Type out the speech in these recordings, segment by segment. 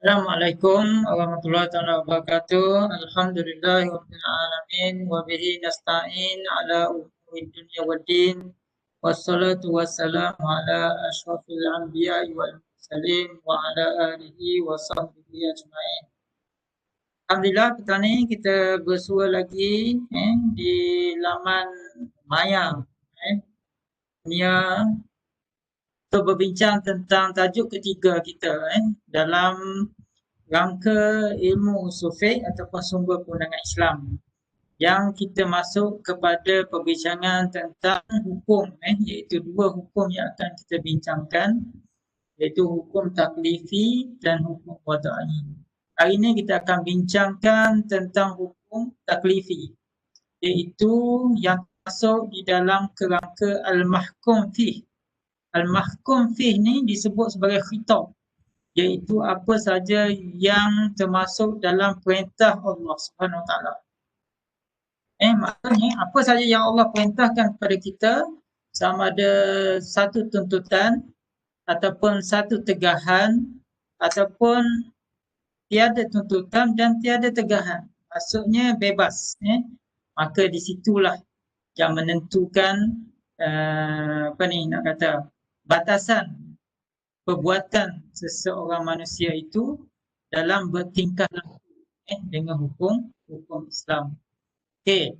Assalamualaikum warahmatullahi wabarakatuh. Alhamdulillahirabbil alamin wa bihi nasta'in ala umuri dunya waddin. Wassalatu wassalamu ala asyrafil anbiya'i wal mursalin wa ala alihi wa sahbihi ajma'in. Alhamdulillah petang ni kita bersua lagi di laman Maya Dunia untuk berbincang tentang tajuk ketiga kita dalam rangka ilmu usul fiqh ataupun sumber perundangan Islam, yang kita masuk kepada perbincangan tentang hukum iaitu dua hukum yang akan kita bincangkan, iaitu hukum taklifi dan hukum wadai. Hari ini kita akan bincangkan tentang hukum taklifi, iaitu yang masuk di dalam kerangka al-mahkum fih. Al-mahkum fih ni disebut sebagai khitab, iaitu apa saja yang termasuk dalam perintah Allah Subhanahu Wa Taala. Maksudnya apa saja yang Allah perintahkan kepada kita, sama ada satu tuntutan ataupun satu tegahan ataupun tiada tuntutan dan tiada tegahan. Maksudnya bebas. Maka di situlah yang menentukan batasan perbuatan seseorang manusia itu dalam bertingkah laku dengan hukum Islam. Okey.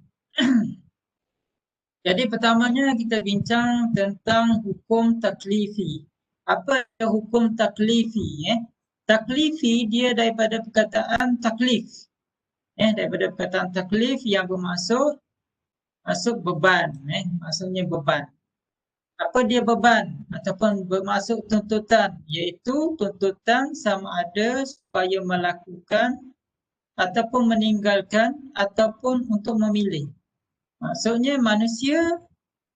Jadi pertamanya kita bincang tentang hukum taklifi. Apa hukum taklifi? Taklifi dia daripada perkataan taklif. Daripada perkataan taklif yang bermaksud beban. Maksudnya beban. Apa dia beban ataupun bermaksud tuntutan, iaitu tuntutan sama ada supaya melakukan ataupun meninggalkan ataupun untuk memilih. Maksudnya manusia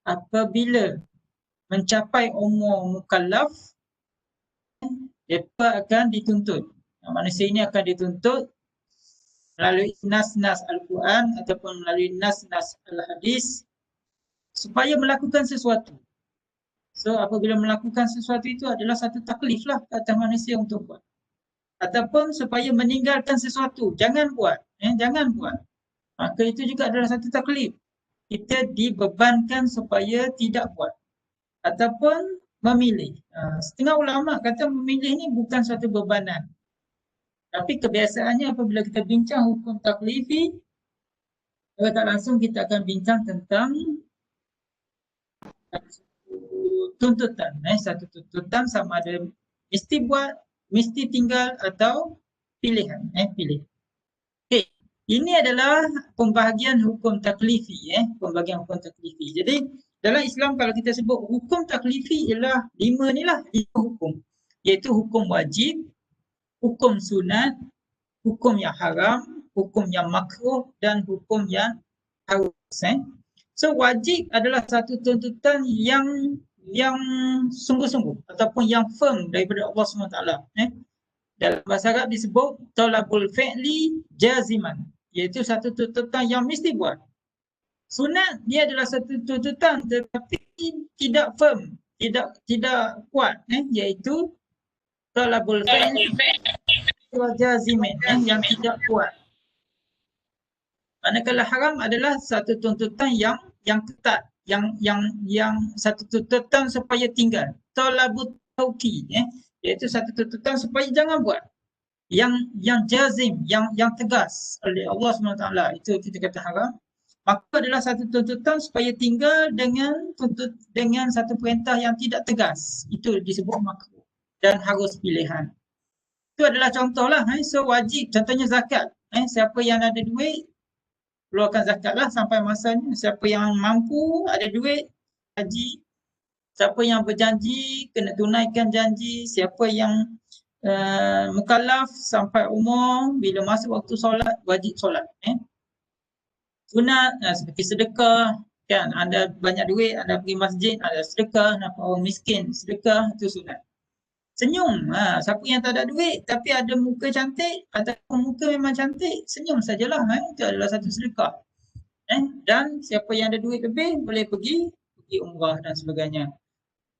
apabila mencapai umur mukallaf, mereka akan dituntut. Manusia ini akan dituntut melalui nas-nas Al-Quran ataupun melalui nas-nas Al-Hadis supaya melakukan sesuatu. So apabila melakukan sesuatu itu adalah satu taklif lah atas manusia untuk buat. Ataupun supaya meninggalkan sesuatu, jangan buat. Jangan buat. Maka itu juga adalah satu taklif. Kita dibebankan supaya tidak buat. Ataupun memilih. Setengah ulama kata memilih ni bukan suatu bebanan. Tapi kebiasaannya apabila kita bincang hukum taklifi, tak langsung kita akan bincang tentang tuntutan. Satu tuntutan sama ada mesti buat, mesti tinggal atau pilihan. Pilih. Okay. Ini adalah pembahagian hukum taklifi. Pembahagian hukum taklifi. Jadi dalam Islam kalau kita sebut hukum taklifi ialah 5 ni lah, 5 hukum. Iaitu hukum wajib, hukum sunat, hukum yang haram, hukum yang makruh dan hukum yang harus. So wajib adalah satu tuntutan yang sungguh-sungguh ataupun yang firm daripada Allah SWT. Dalam bahasa Arab disebut talabul fi'li jaziman, iaitu satu tuntutan yang mesti buat. Sunat dia adalah satu tuntutan tetapi tidak firm, tidak kuat, iaitu talabul fi'li jaziman, yang tidak kuat. Manakala haram adalah satu tuntutan yang ketat, yang satu tuntutan supaya tinggal. Talabut tauqi, iaitu satu tuntutan supaya jangan buat. Yang jazim, yang tegas oleh Allah SWT, itu kita kata haram. Maka adalah satu tuntutan supaya tinggal dengan satu perintah yang tidak tegas. Itu disebut makruh dan harus pilihan. Itu adalah contohlah. So wajib, contohnya zakat. Siapa yang ada duit, keluarkan zakat lah sampai masanya. Siapa yang mampu, ada duit, haji. Siapa yang berjanji, kena tunaikan janji. Siapa yang mukallaf sampai umur, bila masuk waktu solat, wajib solat. Sunat seperti sedekah, kan? Anda banyak duit, anda pergi masjid, ada sedekah, nampak orang miskin, sedekah, itu sunat. Senyum, siapa yang tak ada duit tapi ada muka cantik ataupun muka memang cantik, senyum sajalah, itu adalah satu sedekah. Dan siapa yang ada duit lebih boleh pergi umrah dan sebagainya.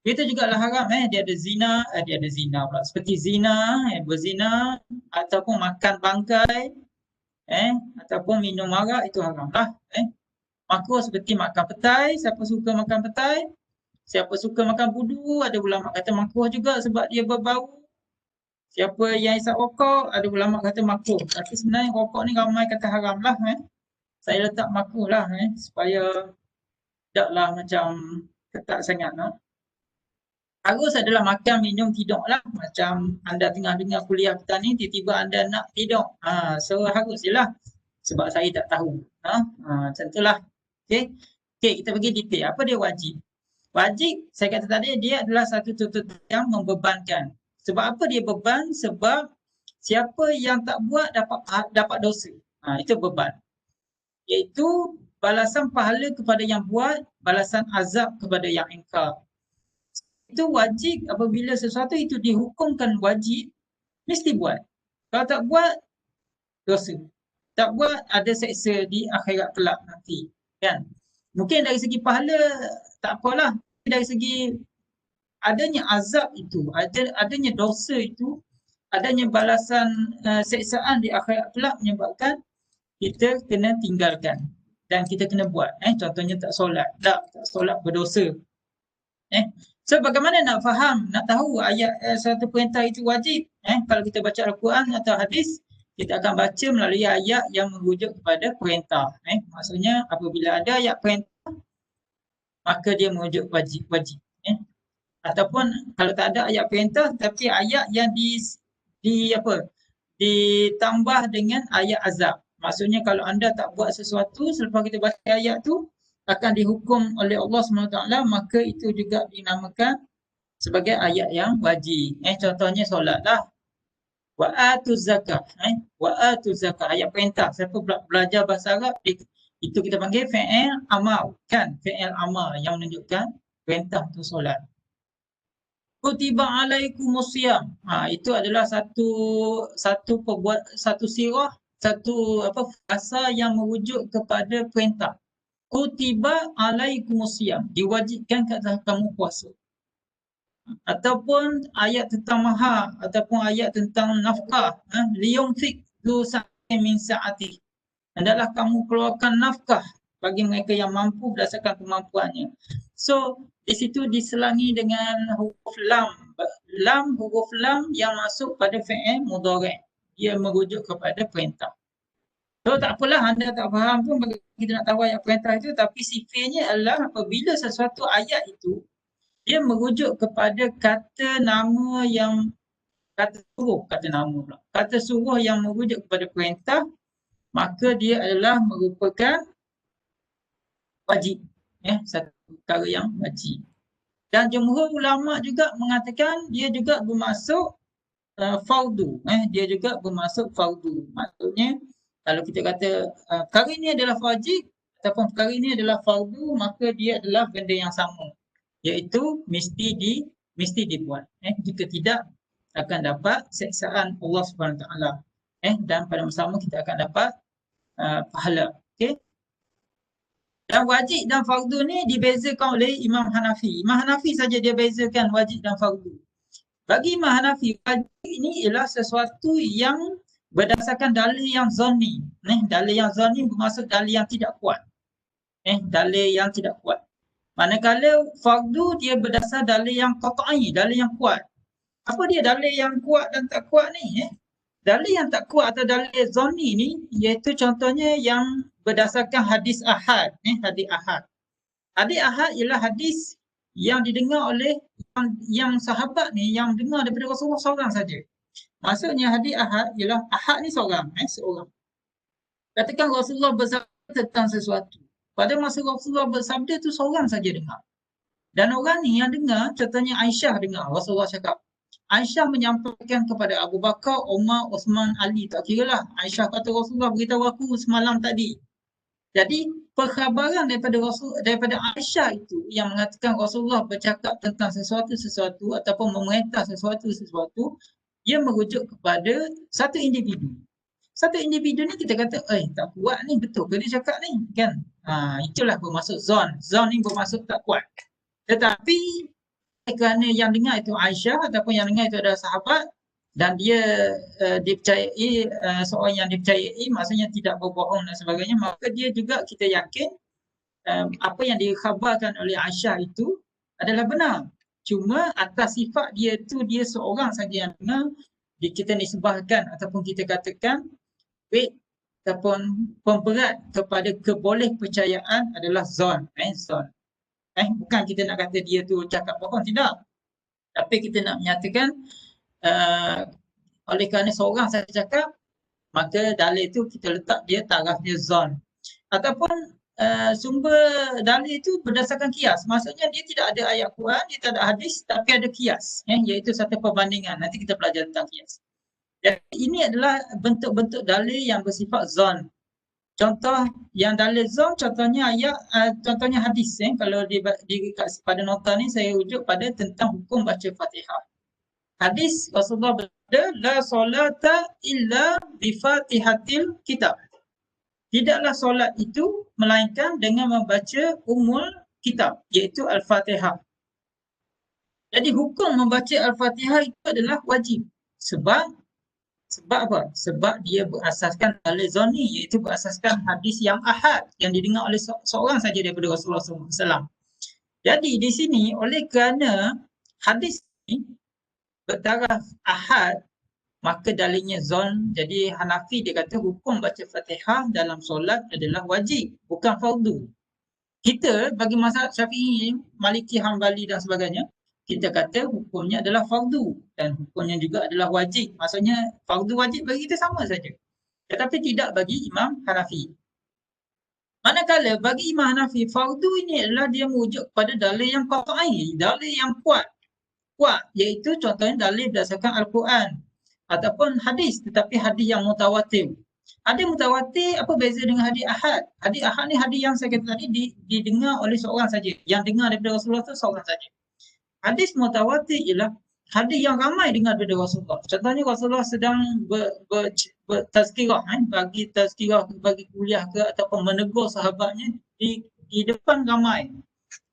Itu juga lah haram, dia ada zina, dia ada zina pula. Seperti zina, berzina ataupun makan bangkai, ataupun minum arak itu haram lah. Makruh seperti makan petai, siapa suka makan petai, siapa suka makan pudu, ada ulama kata makruh juga sebab dia berbau. Siapa yang isap rokok, ada ulama kata makruh. Tapi sebenarnya rokok ni ramai kata haram lah. Saya letak makruh lah, supaya taklah macam ketat sangat. Harus adalah makan, minum, tidur lah. Macam anda tengah dengar kuliah kita ni, tiba-tiba anda nak tidur. So harus je lah. Sebab saya tak tahu. Macam tu lah. Okay. Okay, kita pergi detail. Apa dia wajib? Wajib, saya kata tadi, dia adalah satu tuntutan yang membebankan. Sebab apa dia beban? Sebab siapa yang tak buat dapat dosa. Itu beban. Iaitu balasan pahala kepada yang buat, balasan azab kepada yang ingkar. Itu wajib apabila sesuatu itu dihukumkan wajib, mesti buat. Kalau tak buat, dosa. Tak buat, ada seksa di akhirat kelak nanti. Kan? Mungkin dari segi pahala, tak apalah. Dari segi adanya azab itu, adanya dosa itu, adanya balasan seksaan di akhirat kelak menyebabkan kita kena tinggalkan. Dan kita kena buat. Contohnya tak solat. Tak solat berdosa. So bagaimana nak faham, nak tahu ayat satu perintah itu wajib? Kalau kita baca Al-Quran atau hadis, kita akan baca melalui ayat yang merujuk kepada perintah. Maksudnya apabila ada ayat perintah, maka dia merujuk wajib. Ataupun kalau tak ada ayat perintah, tapi ayat yang ditambah dengan ayat azab. Maksudnya kalau anda tak buat sesuatu selepas kita baca ayat tu, akan dihukum oleh Allah SWT, maka itu juga dinamakan sebagai ayat yang wajib. Contohnya solat lah. Wa'atu zakat. Wa'atu zakat. Ayat perintah. Siapa belajar bahasa Arab, itu kita panggil fi'il amal. Kan? Fi'il amal yang menunjukkan perintah untuk solat. Kutiba alaikumusiyam. Itu adalah satu sirah, satu frasa yang merujuk kepada perintah. Kutiba alaikumusiyam. Diwajibkan ke atas kamu puasa. Ataupun ayat tentang mahar, ataupun ayat tentang nafkah. Liyunfik du sa'in min sa'ati. Hendaklah kamu keluarkan nafkah bagi mereka yang mampu berdasarkan kemampuannya. So, di situ diselangi dengan huruf lam. Huruf lam yang masuk pada fi'il mudhari'. Dia merujuk kepada perintah. So, tak apalah anda tak faham pun bagi kita nak tahu ayat perintah itu, tapi sifirnya adalah apabila sesuatu ayat itu, dia merujuk kepada kata nama yang, kata suruh yang merujuk kepada perintah, maka dia adalah merupakan wajib. Satu perkara yang wajib. Dan jumhur ulama juga mengatakan dia juga bermasuk fardu. Dia juga bermasuk fardu. Maksudnya kalau kita kata perkara ini adalah wajib ataupun perkara ini adalah fardu, maka dia adalah benda yang sama. Iaitu mesti dibuat. Jika tidak, akan dapat seksaan Allah SWT. Dan pada masa sama kita akan dapat pahala. Okay? Dan wajib dan fardu ni dibezakan oleh Imam Hanafi. Imam Hanafi saja dia bezakan wajib dan fardu. Bagi Imam Hanafi, wajib ini ialah sesuatu yang berdasarkan dalil yang zonni. Dalil yang zonni bermaksud dalil yang tidak kuat. Dalil yang tidak kuat. Manakala fardu dia berdasar dalil yang qat'i, dalil yang kuat. Apa dia dalil yang kuat dan tak kuat ni? Dalil yang tak kuat atau dalil zonni ni, iaitu contohnya yang berdasarkan hadis ahad. Hadis ahad. Hadis ahad ialah hadis yang didengar oleh yang sahabat ni, yang dengar daripada Rasulullah seorang saja. Maksudnya hadis ahad ialah ahad ni seorang. Katakan Rasulullah bersabda tentang sesuatu. Pada masa Rasulullah bersabda tu seorang saja dengar. Dan orang ni yang dengar, contohnya Aisyah dengar Rasulullah cakap. Aisyah menyampaikan kepada Abu Bakar, Umar, Osman, Ali, tak kira lah. Aisyah kata Rasulullah beritahu aku semalam tadi. Jadi perkhabaran daripada Aisyah itu yang mengatakan Rasulullah bercakap tentang sesuatu ataupun memerintah sesuatu, ia merujuk kepada satu individu. Satu individu ni kita kata, tak kuat ni, betul ke dia cakap ni? Kan? Itulah bermaksud zon. Zon ni bermaksud tak kuat. Tetapi kerana yang dengar itu Aisyah ataupun yang dengar itu adalah sahabat dan dia dipercayai seorang yang dipercayai, maksudnya tidak berbohong dan sebagainya, maka dia juga kita yakin apa yang dikhabarkan oleh Aisyah itu adalah benar. Cuma atas sifat dia tu, dia seorang saja yang dengar, kita nisbahkan ataupun kita katakan weight ataupun pemberat kepada kebolehpercayaan adalah zon. Zon. Bukan kita nak kata dia tu cakap bohong, tidak. Tapi kita nak menyatakan oleh kerana seorang saja cakap, maka dalil itu kita letak dia taraf dia zon. Ataupun sumber dalil itu berdasarkan kias. Maksudnya dia tidak ada ayat Quran, dia tak ada hadis, tapi ada kias, iaitu satu perbandingan. Nanti kita belajar tentang kias. Jadi ini adalah bentuk-bentuk dalil yang bersifat zon. Contoh yang dalil zon, contohnya ayat, contohnya hadis. Kalau pada nota ni saya rujuk pada tentang hukum baca Fatihah. Hadis Rasulullah bersabda, la solata illa bi Fatihatil kitab. Tidaklah solat itu melainkan dengan membaca umul kitab, iaitu Al-Fatihah. Jadi hukum membaca Al-Fatihah itu adalah wajib. Sebab apa? Sebab dia berasaskan dalil zoni, iaitu berasaskan hadis yang ahad, yang didengar oleh seorang saja daripada Rasulullah SAW. Jadi di sini oleh kerana hadis ini bertaraf ahad, maka dalilnya zon. Jadi Hanafi dia kata hukum baca Fatihah dalam solat adalah wajib, bukan fardu. Kita bagi mazhab Syafi'i, Maliki, Hambali dan sebagainya, kita kata hukumnya adalah fardu dan hukumnya juga adalah wajib. Maksudnya fardu wajib bagi kita sama saja. Tetapi tidak bagi Imam Hanafi. Manakala bagi Imam Hanafi, fardu ini adalah dia merujuk kepada dalil yang qat'i, dalil yang kuat, iaitu contohnya dalil berdasarkan Al-Quran ataupun hadis, tetapi hadis yang mutawatir. Hadis mutawatir apa beza dengan hadis ahad? Hadis ahad ni hadis yang saya kata tadi didengar oleh seorang saja. Yang dengar daripada Rasulullah tu seorang saja. Hadis mutawatir ialah hadis yang ramai dengar daripada Rasulullah. Contohnya Rasulullah sedang bertazkirah, bagi tazkirah, bagi kuliah ke ataupun menegur sahabatnya di depan ramai,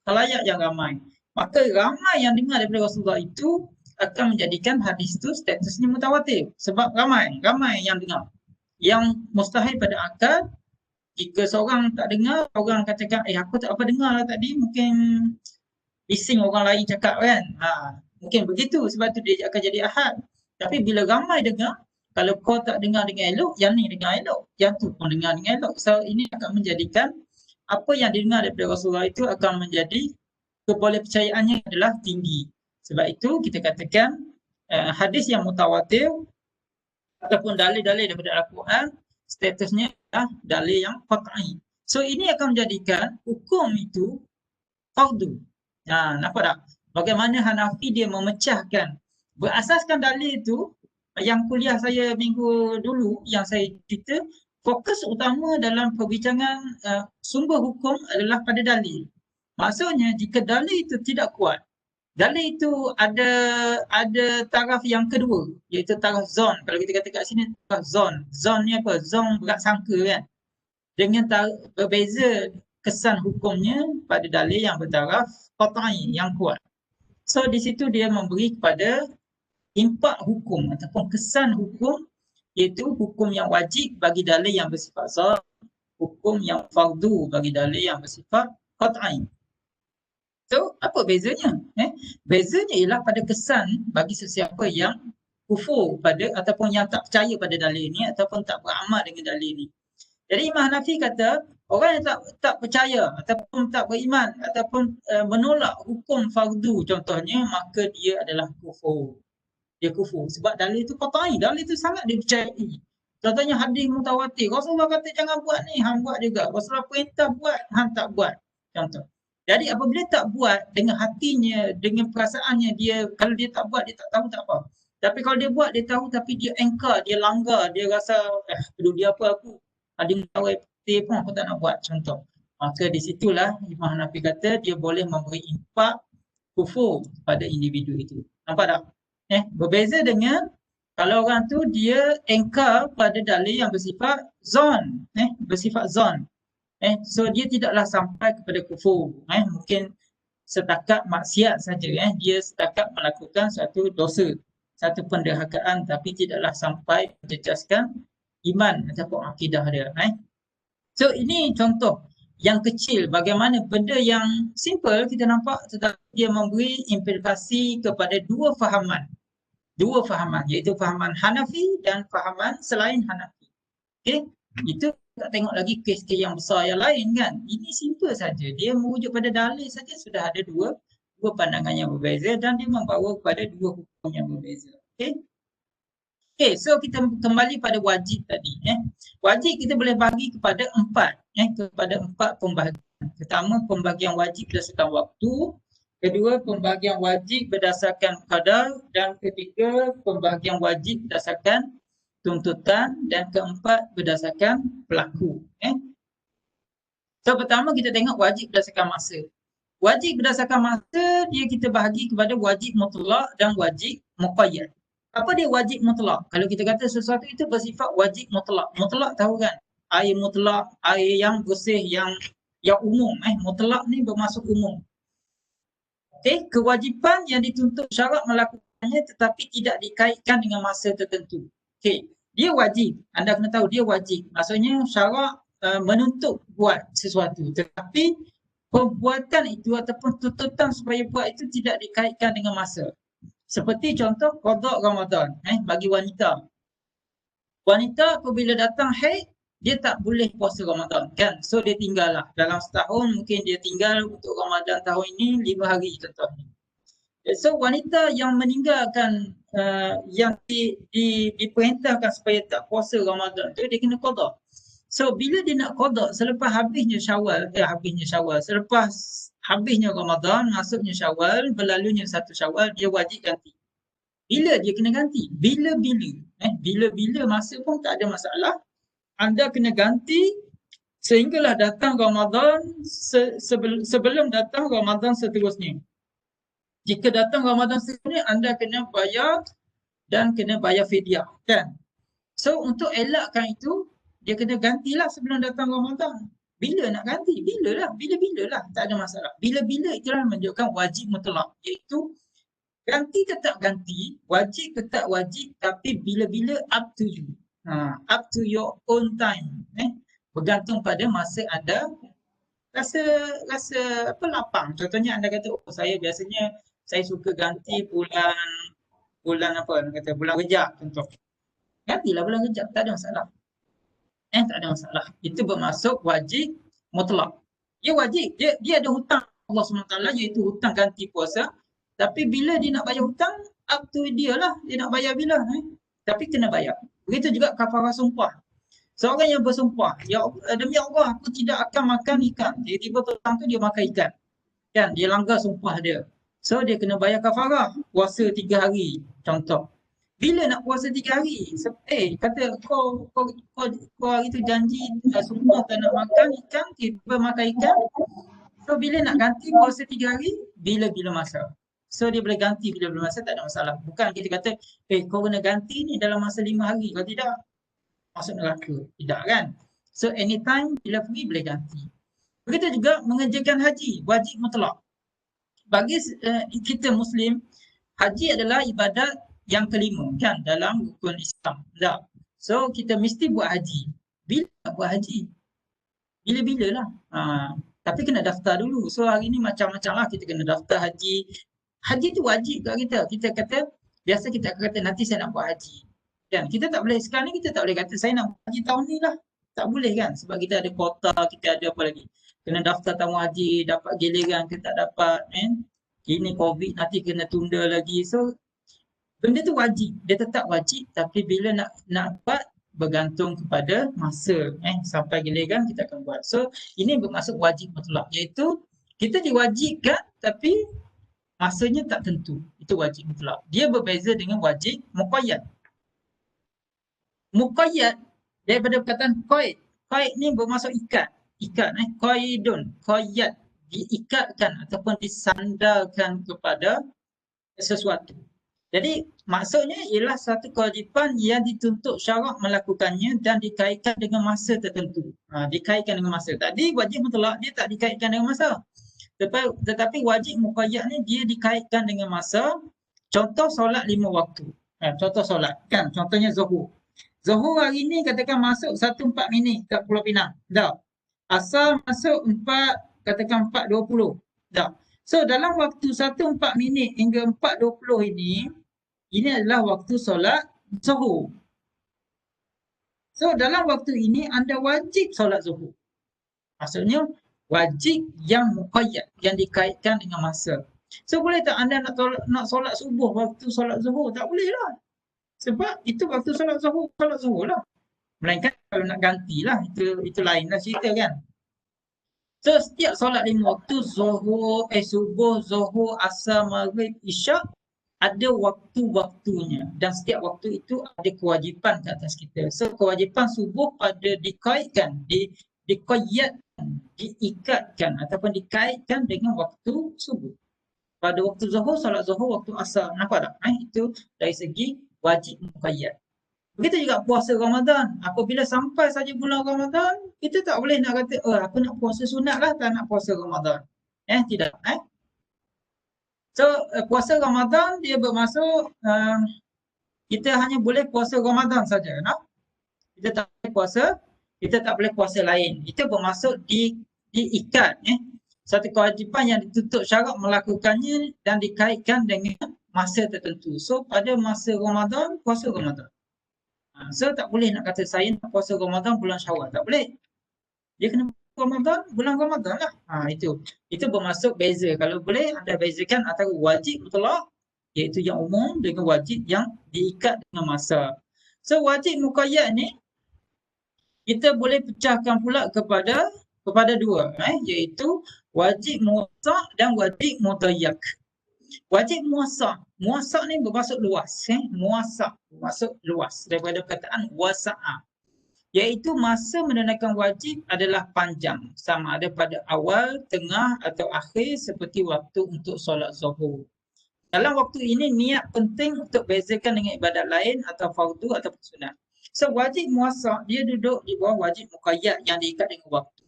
khalayak yang ramai. Maka ramai yang dengar daripada Rasulullah itu akan menjadikan hadis itu statusnya mutawatir. Sebab ramai yang dengar. Yang mustahil pada akal, jika seorang tak dengar, orang katakan, aku tak apa dengar lah tadi, mungkin bising orang lain cakap kan. Mungkin begitu, sebab tu dia akan jadi ahad. Tapi bila ramai dengar, kalau kau tak dengar dengan elok, yang ni dengar elok, yang tu pun dengar dengan elok. So ini akan menjadikan apa yang didengar daripada Rasulullah itu akan menjadi kebolehpercayaannya adalah tinggi. Sebab itu kita katakan hadis yang mutawatir ataupun dalil-dalil daripada Al-Quran statusnya adalah dalil yang qat'i. So ini akan menjadikan hukum itu fardu. Nampak tak? Bagaimana Hanafi dia memecahkan berasaskan dalil itu. Yang kuliah saya minggu dulu yang saya cerita, fokus utama dalam perbincangan sumber hukum adalah pada dalil. Maksudnya jika dalil itu tidak kuat, dalil itu ada taraf yang kedua, iaitu taraf zon. Kalau kita kata kat sini taraf zon. Zon ni apa? Zon berat sangka kan. Dengan berbeza kesan hukumnya pada dalil yang bertaraf qat'i, yang kuat. So di situ dia memberi kepada impak hukum ataupun kesan hukum, iaitu hukum yang wajib bagi dalil yang bersifat zon, hukum yang fardu bagi dalil yang bersifat qat'i. So, apa bezanya? Bezanya ialah pada kesan bagi sesiapa yang kufur pada ataupun yang tak percaya pada dalil ini ataupun tak beramal dengan dalil ini. Jadi Imam Hanafi kata, orang yang tak percaya ataupun tak beriman ataupun menolak hukum fardu contohnya, maka dia adalah kufur. Dia kufur sebab dalil itu qat'i, dalil itu sangat dipercayai. Contohnya hadis mutawatir, Rasulullah kata jangan buat ni, hang buat juga. Rasulullah perintah buat, hang tak buat. Contoh. Jadi apabila tak buat dengan hatinya, dengan perasaannya, dia kalau dia tak buat, dia tak tahu tak apa. Tapi kalau dia buat, dia tahu tapi dia engkar, dia langgar, dia rasa peduli apa aku. Ada mutawai putih pun aku tak nak buat, contoh. Maka di situlah Imam Hanafi kata dia boleh memberi impak kufur pada individu itu. Nampak tak? Berbeza dengan kalau orang tu dia engkar pada dalil yang bersifat zon, bersifat zon. So dia tidaklah sampai kepada kufur. Mungkin setakat maksiat saja, dia setakat melakukan satu dosa, satu penderhakaan, tapi tidaklah sampai menjejaskan iman ataupun akidah dia. So ini contoh yang kecil bagaimana benda yang simple kita nampak tetapi dia memberi implikasi kepada dua fahaman iaitu fahaman Hanafi dan fahaman selain Hanafi. Okey, itu tak tengok lagi kes-kes yang besar yang lain kan. Ini simple saja. Dia merujuk pada dalil saja sudah ada dua pandangan yang berbeza dan dia membawa kepada dua hukum yang berbeza. Okey. Okey, so kita kembali pada wajib tadi. Wajib kita boleh bagi kepada empat pembahagian. Pertama, pembagian wajib berdasarkan waktu. Kedua, pembagian wajib berdasarkan qadar. Dan ketiga, pembagian wajib berdasarkan tuntutan. Dan keempat, berdasarkan pelaku. So, pertama kita tengok wajib berdasarkan masa. Wajib berdasarkan masa, dia kita bahagi kepada wajib mutlak dan wajib muqayyad. Apa dia wajib mutlak? Kalau kita kata sesuatu itu bersifat wajib mutlak. Mutlak tahu kan? Air mutlak, air yang bersih, yang umum. Mutlak ni bermaksud umum. Okey, kewajipan yang dituntut syarak melakukannya tetapi tidak dikaitkan dengan masa tertentu. Okey, dia wajib. Anda kena tahu dia wajib. Maksudnya syarak menuntut buat sesuatu tetapi perbuatan itu ataupun tuntutan supaya buat itu tidak dikaitkan dengan masa. Seperti contoh qada Ramadan bagi wanita. Wanita apabila datang haid, dia tak boleh puasa Ramadan kan. So dia tinggal lah. Dalam setahun mungkin dia tinggal untuk Ramadan tahun ini 5 hari contohnya. So wanita yang meninggalkan yang diperintahkan supaya tak puasa Ramadan tu dia kena qada. So bila dia nak qada selepas habisnya Syawal, selepas habisnya Ramadan, masuknya Syawal, berlalunya satu Syawal, dia wajib ganti. Bila dia kena ganti? Bila-bila. Bila-bila masa pun tak ada masalah. Anda kena ganti sehinggalah datang Ramadan sebelum datang Ramadan seterusnya. Jika datang Ramadan seterusnya, anda kena bayar dan kena bayar fidyah kan. So untuk elakkan itu, dia kena gantilah sebelum datang Ramadan. Bila nak ganti? Bila lah. Tak ada masalah. Bila-bila itulah menunjukkan wajib mutlak. Iaitu ganti tetap ganti, wajib tetap wajib, tapi bila-bila up to you. Up to your own time. Bergantung pada masa anda rasa lapang. Contohnya anda kata, saya biasanya saya suka ganti bulan Rejab contoh. Gantilah bulan Rejab, tak ada masalah. Tak ada masalah. Itu bermaksud wajib mutlak. Dia wajib. Dia ada hutang Allah SWT iaitu hutang ganti puasa. Tapi bila dia nak bayar hutang, up to dia lah. Dia nak bayar bila. Tapi kena bayar. Begitu juga kafarah sumpah. Seorang yang bersumpah, demi Allah aku tidak akan makan ikan. Tiba-tiba petang tu dia makan ikan. Kan? Dia langgar sumpah dia. So dia kena bayar kafarah. Puasa 3 hari. Contoh. Bila nak puasa 3 hari? Kata kau hari tu janji sumpah tak nak makan ikan, tiba makan ikan. So bila nak ganti puasa 3 hari? Bila-bila masa. So dia boleh ganti bila-bila masa, tak ada masalah. Bukan kita kata, kau kena ganti ni dalam masa 5 hari. Kalau tidak, masuk neraka. Tidak kan? So anytime bila pergi boleh ganti. Begitu juga mengerjakan haji, wajib mutlak. Bagi kita Muslim, haji adalah ibadat yang kelima kan dalam rukun Islam. Tak. So kita mesti buat haji. Bila nak buat haji? Bila-bila lah. Tapi kena daftar dulu. So hari ni macam-macam lah kita kena daftar haji. Haji tu wajib kat kita. Kita kata, biasa kita akan kata nanti saya nak buat haji. Dan kita tak boleh, sekarang ni kita tak boleh kata saya nak buat haji tahun ni lah. Tak boleh kan? Sebab kita ada kuota, kita ada apa lagi. Kena daftar tamu haji, dapat giliran ke tak dapat. Ini COVID nanti kena tunda lagi. So benda tu wajib, dia tetap wajib, tapi bila nak buat bergantung kepada masa. Sampai giliran kita akan buat. So ini bermaksud wajib mutlak, iaitu kita diwajibkan tapi masanya tak tentu. Itu wajib mutlak. Dia berbeza dengan wajib muqayyad. Muqayyad daripada perkataan qaid. Qaid ni bermaksud ikat. Qaidun, qayyad, diikatkan ataupun disandarkan kepada sesuatu. Jadi maksudnya ialah satu kewajipan yang dituntut syarak melakukannya dan dikaitkan dengan masa tertentu. Dikaitkan dengan masa. Tadi wajib mutlak dia tak dikaitkan dengan masa. Tetapi wajib muqayyad ni dia dikaitkan dengan masa. Contoh solat 5 waktu. Contoh solat kan, contohnya Zuhur. Zuhur hari ni katakan masuk 1:04 minit kat Pulau Pinang. Dah. Asar masuk 4, katakan 4:20. Dah. So dalam waktu 1:04 minit hingga 4:20 ini adalah waktu solat Zuhur. So dalam waktu ini anda wajib solat Zuhur. Maksudnya wajib yang muqayyad, yang dikaitkan dengan masa. So boleh tak anda nak solat subuh waktu solat Zuhur? Tak boleh lah. Sebab itu waktu solat Zuhur lah. Melainkan kalau nak gantilah, itu lain lah cerita kan. So setiap solat 5 waktu, subuh, Zuhur, Asar, Maghrib, Isyak, ada waktu-waktunya. Dan setiap waktu itu ada kewajipan ke atas kita. So kewajipan subuh pada dikaitkan, diikatkan ataupun dikaitkan dengan waktu subuh. Pada waktu Zuhur, solat Zuhur, waktu Asar. Nampak tak? Itu dari segi wajib muqayyad. Begitu juga puasa Ramadan. Apabila sampai saja bulan Ramadan, kita tak boleh nak kata, aku nak puasa sunat lah, tak nak puasa Ramadan. Tidak. So, puasa Ramadan dia bermaksud kita hanya boleh puasa Ramadan saja. Kita tak boleh puasa lain. Itu bermaksud diikat. Satu kewajipan yang dituntut syarak melakukannya dan dikaitkan dengan masa tertentu. So, pada masa Ramadan, puasa Ramadan. So tak boleh nak kata saya nak puasa Ramadan bulan Syawal. Tak boleh. Dia kena Ramadan, bulan Ramadan lah. Itu bermaksud beza. Kalau boleh anda bezakan antara wajib mutlak, iaitu yang umum, dengan wajib yang diikat dengan masa. So wajib muqayyad ni kita boleh pecahkan pula kepada dua, iaitu wajib muwassa' dan wajib mudayyak. Wajib muwassa' ni bermaksud luas. Muwassa' bermaksud luas daripada perkataan wasa'a, iaitu masa menunaikan wajib adalah panjang, sama ada pada awal, tengah atau akhir, seperti waktu untuk solat Zuhur. Dalam waktu ini niat penting untuk bezakan dengan ibadat lain atau fardu atau sunat. So wajib muwassa' dia duduk di bawah wajib muqayyad yang diikat dengan waktu.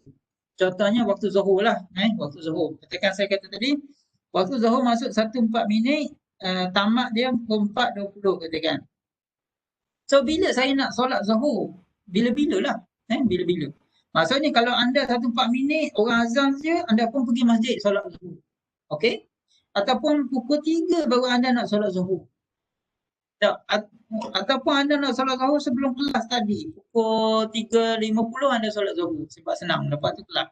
Contohnya waktu Zuhur lah. Waktu Zuhur. Katakan saya kata tadi, waktu Zuhur masuk 1:04 minit, tamat dia 4:20 katakan. So bila saya nak solat Zuhur? Bila-bila lah. Bila-bila. Maksudnya kalau anda 1:04 minit, orang azan je, anda pun pergi masjid solat Zuhur. Okey? Ataupun pukul 3 baru anda nak solat Zuhur. Ataupun anda nak solat Zuhur sebelum kelas tadi. Pukul 3.50 anda solat Zuhur. Sebab senang, lepas tu kelas.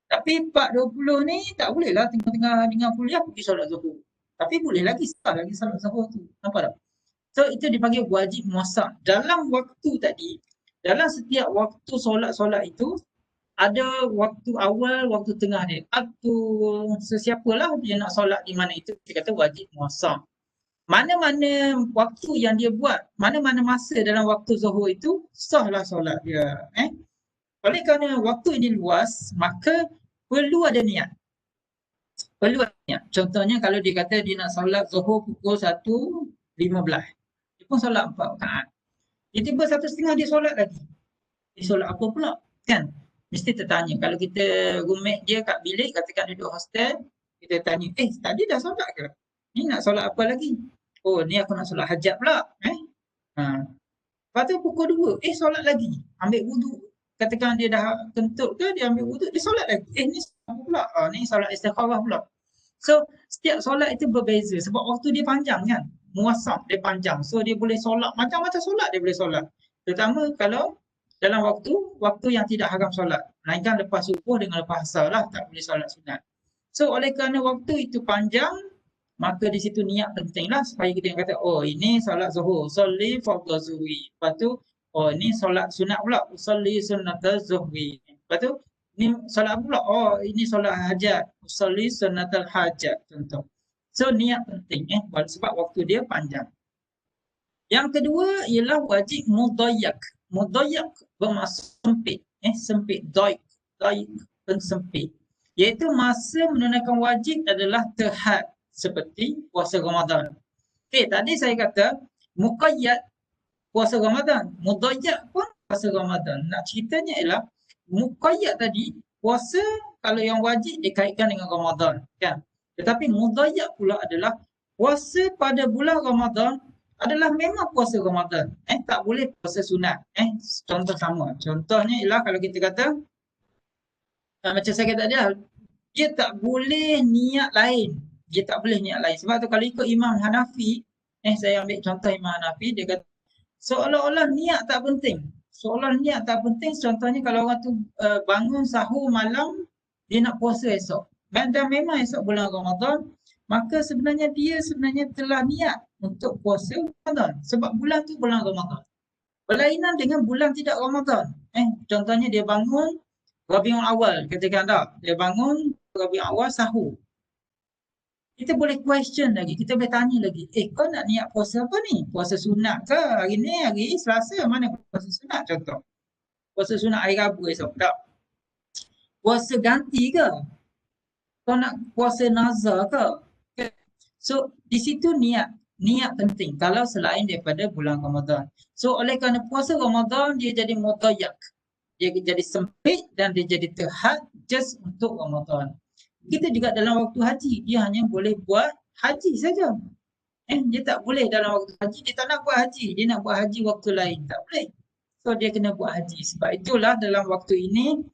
Tapi 4.20 ni tak boleh lah tengah-tengah dengan kuliah pergi solat Zuhur. Tapi boleh lagi sah lagi solat Zuhur tu. Nampak tak? So itu dipanggil wajib muwassa'. Dalam waktu tadi, dalam setiap waktu solat-solat itu, ada waktu awal, waktu tengah dia. Sesiapalah dia nak solat di mana itu, dia kata wajib muwassa'. Mana-mana waktu yang dia buat, mana-mana masa dalam waktu Zuhur itu, sahlah solat dia. Oleh kerana waktu ini luas, maka perlu ada niat. Contohnya kalau dia kata dia nak solat Zuhur pukul 1.15. Dia pun solat 4 rakaat. Tiba-tiba 1.30 dia solat lagi. Dia solat apa pula? Kan? Mesti tertanya. Kalau kita roommate dia kat bilik, katakan duduk hostel, kita tanya, tadi dah solat ke? Ni nak solat apa lagi? Oh, ni aku nak solat hajat pula. Lepas tu pukul 2, solat lagi. Ambil wuduk. Katakan dia dah kentut ke, dia ambil wuduk, dia solat lagi. Ni apa pula? Ni solat istikharah pula. So, setiap solat itu berbeza sebab waktu dia panjang kan. Muwassa' dia panjang. So, dia boleh solat macam-macam solat dia boleh solat. Terutama kalau dalam waktu yang tidak haram solat. Melainkan lepas subuh dengan lepas asar lah, tak boleh solat sunat. So, oleh kerana waktu itu panjang, maka di situ niat pentinglah supaya kita kata, ini solat Zuhur, sholli fardhu zuhri. Lepas tu, ni solat sunat pula, usolli sunnatal zuhri. Lepas tu, ni solat pula, ini solat hajat, usolli sunnatal hajat, contoh. So, niat penting sebab waktu dia panjang. Yang kedua ialah wajib mudayyak. Mudayyak bermaksud sempit. Sempit, daik dan sempit. Iaitu masa menunaikan wajib adalah terhad, seperti puasa Ramadan. Tadi saya kata, muqayyad puasa Ramadan, mudayyak pun puasa Ramadan. Nak ceritanya ialah muqayyad tadi puasa kalau yang wajib dikaitkan dengan Ramadan, kan? Tetapi mudayyak pula adalah puasa pada bulan Ramadan adalah memang puasa Ramadan. Tak boleh puasa sunat. Contoh sama. Contohnya ialah kalau kita kata macam saya kata tadi, dia tak boleh niat lain. Dia tak boleh niat lain. Sebab tu kalau ikut Imam Hanafi, saya ambil contoh Imam Hanafi, dia kata seolah-olah niat tak penting. Seolah niat tak penting, contohnya kalau orang tu bangun sahur malam, dia nak puasa esok. Dan memang esok bulan Ramadan, maka sebenarnya dia telah niat untuk puasa Ramadan. Sebab bulan tu bulan Ramadan. Berlainan dengan bulan tidak Ramadan. Contohnya dia bangun Rabiul Awal, katakan tak? Dia bangun Rabiul Awal sahur. Kita boleh question lagi, kita boleh tanya lagi, kau nak niat puasa apa ni? Puasa sunat ke? Hari ni hari Selasa, mana puasa sunat contoh? Puasa sunat hari Rabu esok, tak? Puasa ganti ke? Kau nak puasa nazar ke? So, di situ niat penting kalau selain daripada bulan Ramadan. So, oleh kerana puasa Ramadan, dia jadi mudayyak. Dia jadi sempit dan dia jadi terhad just untuk Ramadan. Kita juga dalam waktu haji, dia hanya boleh buat haji saja. Dia tak boleh dalam waktu haji, dia tak nak buat haji. Dia nak buat haji waktu lain, tak boleh. So, dia kena buat haji. Sebab itulah dalam waktu ini,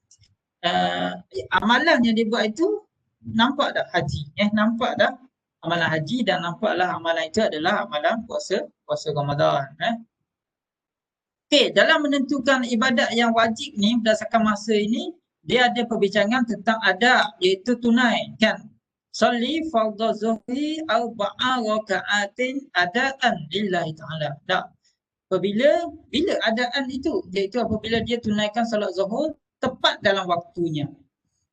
amalan yang dia buat itu, nampak dah haji. Nampak dah amalan haji dan nampaklah amalan itu adalah amalan puasa Ramadan. Dalam menentukan ibadat yang wajib ni, berdasarkan masa ini, dia ada perbincangan tentang adab, iaitu tunai, kan? Salli fardhu zuhri arba'a raka'atin adaan lillahi ta'ala. Tak. Bila adaan itu, iaitu apabila dia tunaikan salat zuhur tepat dalam waktunya.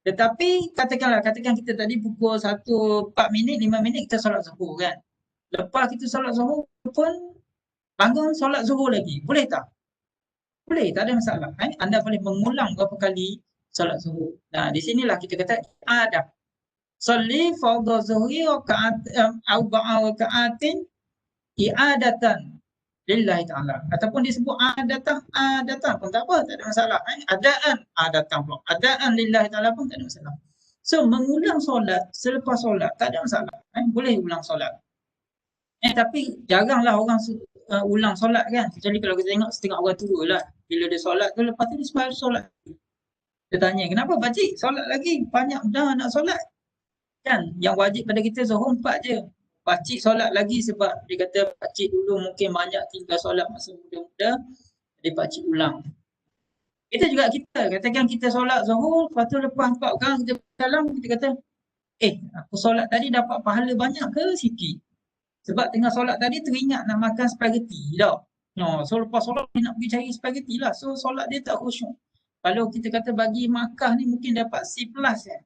Tetapi katakan kita tadi pukul 1:04, 5 minit kita solat zuhur, kan? Lepas kita solat zuhur pun bangun solat zuhur lagi. Boleh tak? Boleh, tak ada masalah. Anda boleh mengulang berapa kali solat zuhur. Nah, di sinilah kita kata adab. Salli fardhu zuhri arba'a raka'atin i'adatan lillahi ta'ala. Ataupun disebut adatan pun tak apa, tak ada masalah. Adatan pun. Adaan lillahi ta'ala pun tak ada masalah. So, mengulang solat selepas solat tak ada masalah. Boleh ulang solat. Tapi jaranglah orang ulang solat, kan? Kecuali kalau kita tengok setengah orang tua lah. Bila dia solat tu, lepas tu dia sempat solat. Dia tanya, kenapa pakcik solat lagi? Banyak dah nak solat. Kan? Yang wajib pada kita zuhur 4 je. Pakcik solat lagi sebab dia kata pakcik dulu mungkin banyak tinggal solat masa muda-muda. Jadi pakcik ulang. Kita juga katakan kita solat zuhur, lepas tu lepas 4 orang kita dalam, kita kata, aku solat tadi dapat pahala banyak ke sikit? Sebab tengah solat tadi teringat nak makan spaghetti dah. So lepas solat dia nak pergi cari spaghetti lah. So solat dia tak khusyuk. Kalau kita kata bagi Makkah ni mungkin dapat C+, ya.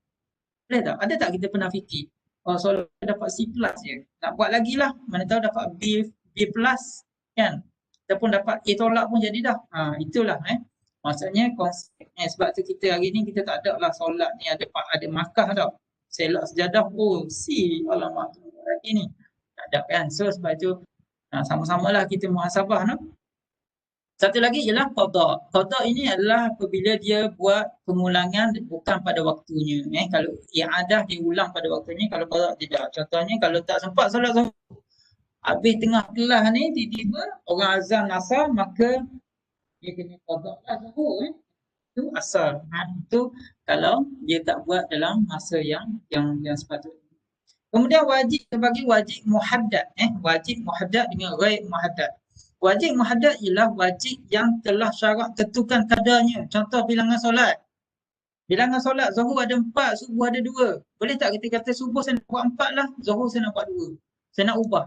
Boleh tak? Ada tak kita pernah fikir? Solat dapat C+ je. Nak buat lagi lah. Mana tahu dapat B+, kan? Ataupun dapat A tolak pun jadi dah. Itulah. Maksudnya sebab tu kita hari ni kita tak ada lah solat ni ada Makkah tau. Selak sejadah, C. Alamak. Lagi ni. Tak ada, kan? So sebab itu sama-samalah kita muhasabah, no? Satu lagi ialah qada. Qada ini adalah apabila dia buat pengulangan bukan pada waktunya. Kalau i'adah diulang pada waktunya, kalau qada tidak. Contohnya kalau tak sempat solat zuhur, habis tengah kelas ni tiba-tiba orang azan asar, maka dia kena qada lah zuhur. Itu asar. Itu kalau dia tak buat dalam masa yang sepatutnya. Kemudian wajib terbagi wajib muhaddad. Wajib muhaddad dengan ghair muhaddad. Wajib muhaddad ialah wajib yang telah syarak tentukan kadarnya. Contoh bilangan solat. Bilangan solat zuhur ada 4, subuh ada 2. Boleh tak kita kata subuh saya nak buat 4 lah, zuhur saya nak buat 2. Saya nak ubah.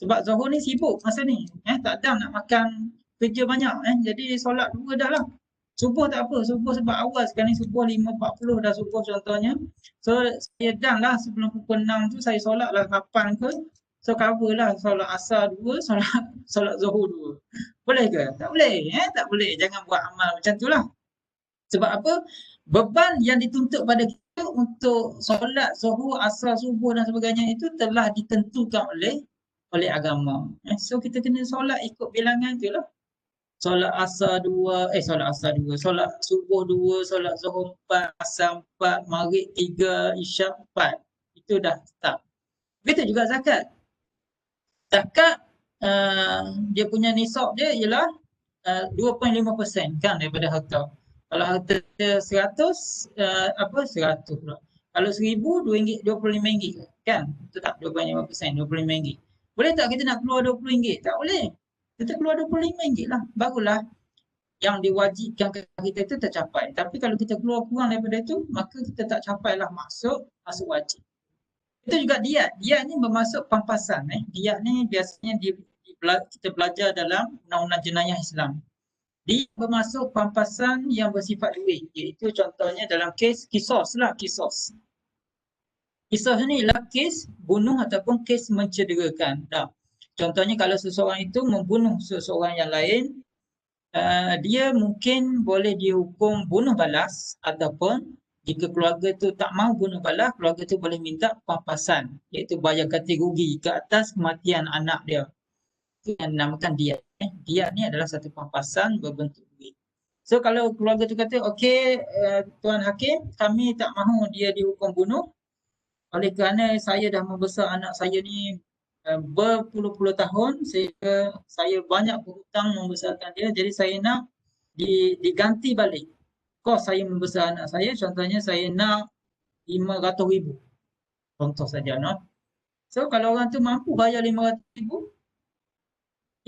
Sebab zuhur ni sibuk masa ni. Tak ada nak makan kerja banyak. Jadi solat 2 dah lah. Subuh tak apa, subuh sebab awal sekarang ni subuh 5.40 dah subuh contohnya. So saya dan lah sebelum pukul 6 tu saya solat lah 8 ke. So cover lah solat asar 2, solat zuhur 2. Boleh ke? Tak boleh. Tak boleh. Jangan buat amal macam tu lah. Sebab apa? Beban yang dituntut pada kita untuk solat zuhur, asar, subuh dan sebagainya itu telah ditentukan oleh agama. So kita kena solat ikut bilangan tu lah. solat asar 2, solat asar 2, solat subuh 2, solat zuhur 4, asar 4, maghrib 3, isyak 4. Itu dah tetap. Begitu juga zakat. Zakat dia punya nisab dia ialah 2.5% kan daripada harta. Kalau harta dia 100 100 pula. Kalau 1000 RM2 RM25 kan? Betul tak? 2.5% RM25. Boleh tak kita nak keluar RM20? Tak boleh. Kita keluar RM25 lah. Barulah yang diwajibkan ke kita itu tercapai. Tapi kalau kita keluar kurang daripada itu, maka kita tak capai lah masuk wajib. Itu juga diat. Diat ni bermaksud pampasan. Diat ni biasanya kita belajar dalam undang-undang jenayah Islam. Dia bermaksud pampasan yang bersifat duit. Iaitu contohnya dalam kes kisos lah. Kisos ni ialah kes bunuh ataupun kes mencederakan. Contohnya kalau seseorang itu membunuh seseorang yang lain, dia mungkin boleh dihukum bunuh balas, ataupun jika keluarga tu tak mahu bunuh balas, keluarga tu boleh minta pampasan, iaitu bayar ganti rugi ke atas kematian anak dia. Itu yang dinamakan diat. Diat ni adalah satu pampasan berbentuk duit. So kalau keluarga tu kata, okey Tuan Hakim, kami tak mahu dia dihukum bunuh oleh kerana saya dah membesar anak saya ni berpuluh-puluh tahun, sehingga saya banyak berhutang membesarkan dia, jadi saya nak diganti balik kos saya membesar anak saya. Contohnya saya nak RM500,000, contoh saja. So kalau orang tu mampu bayar RM500,000,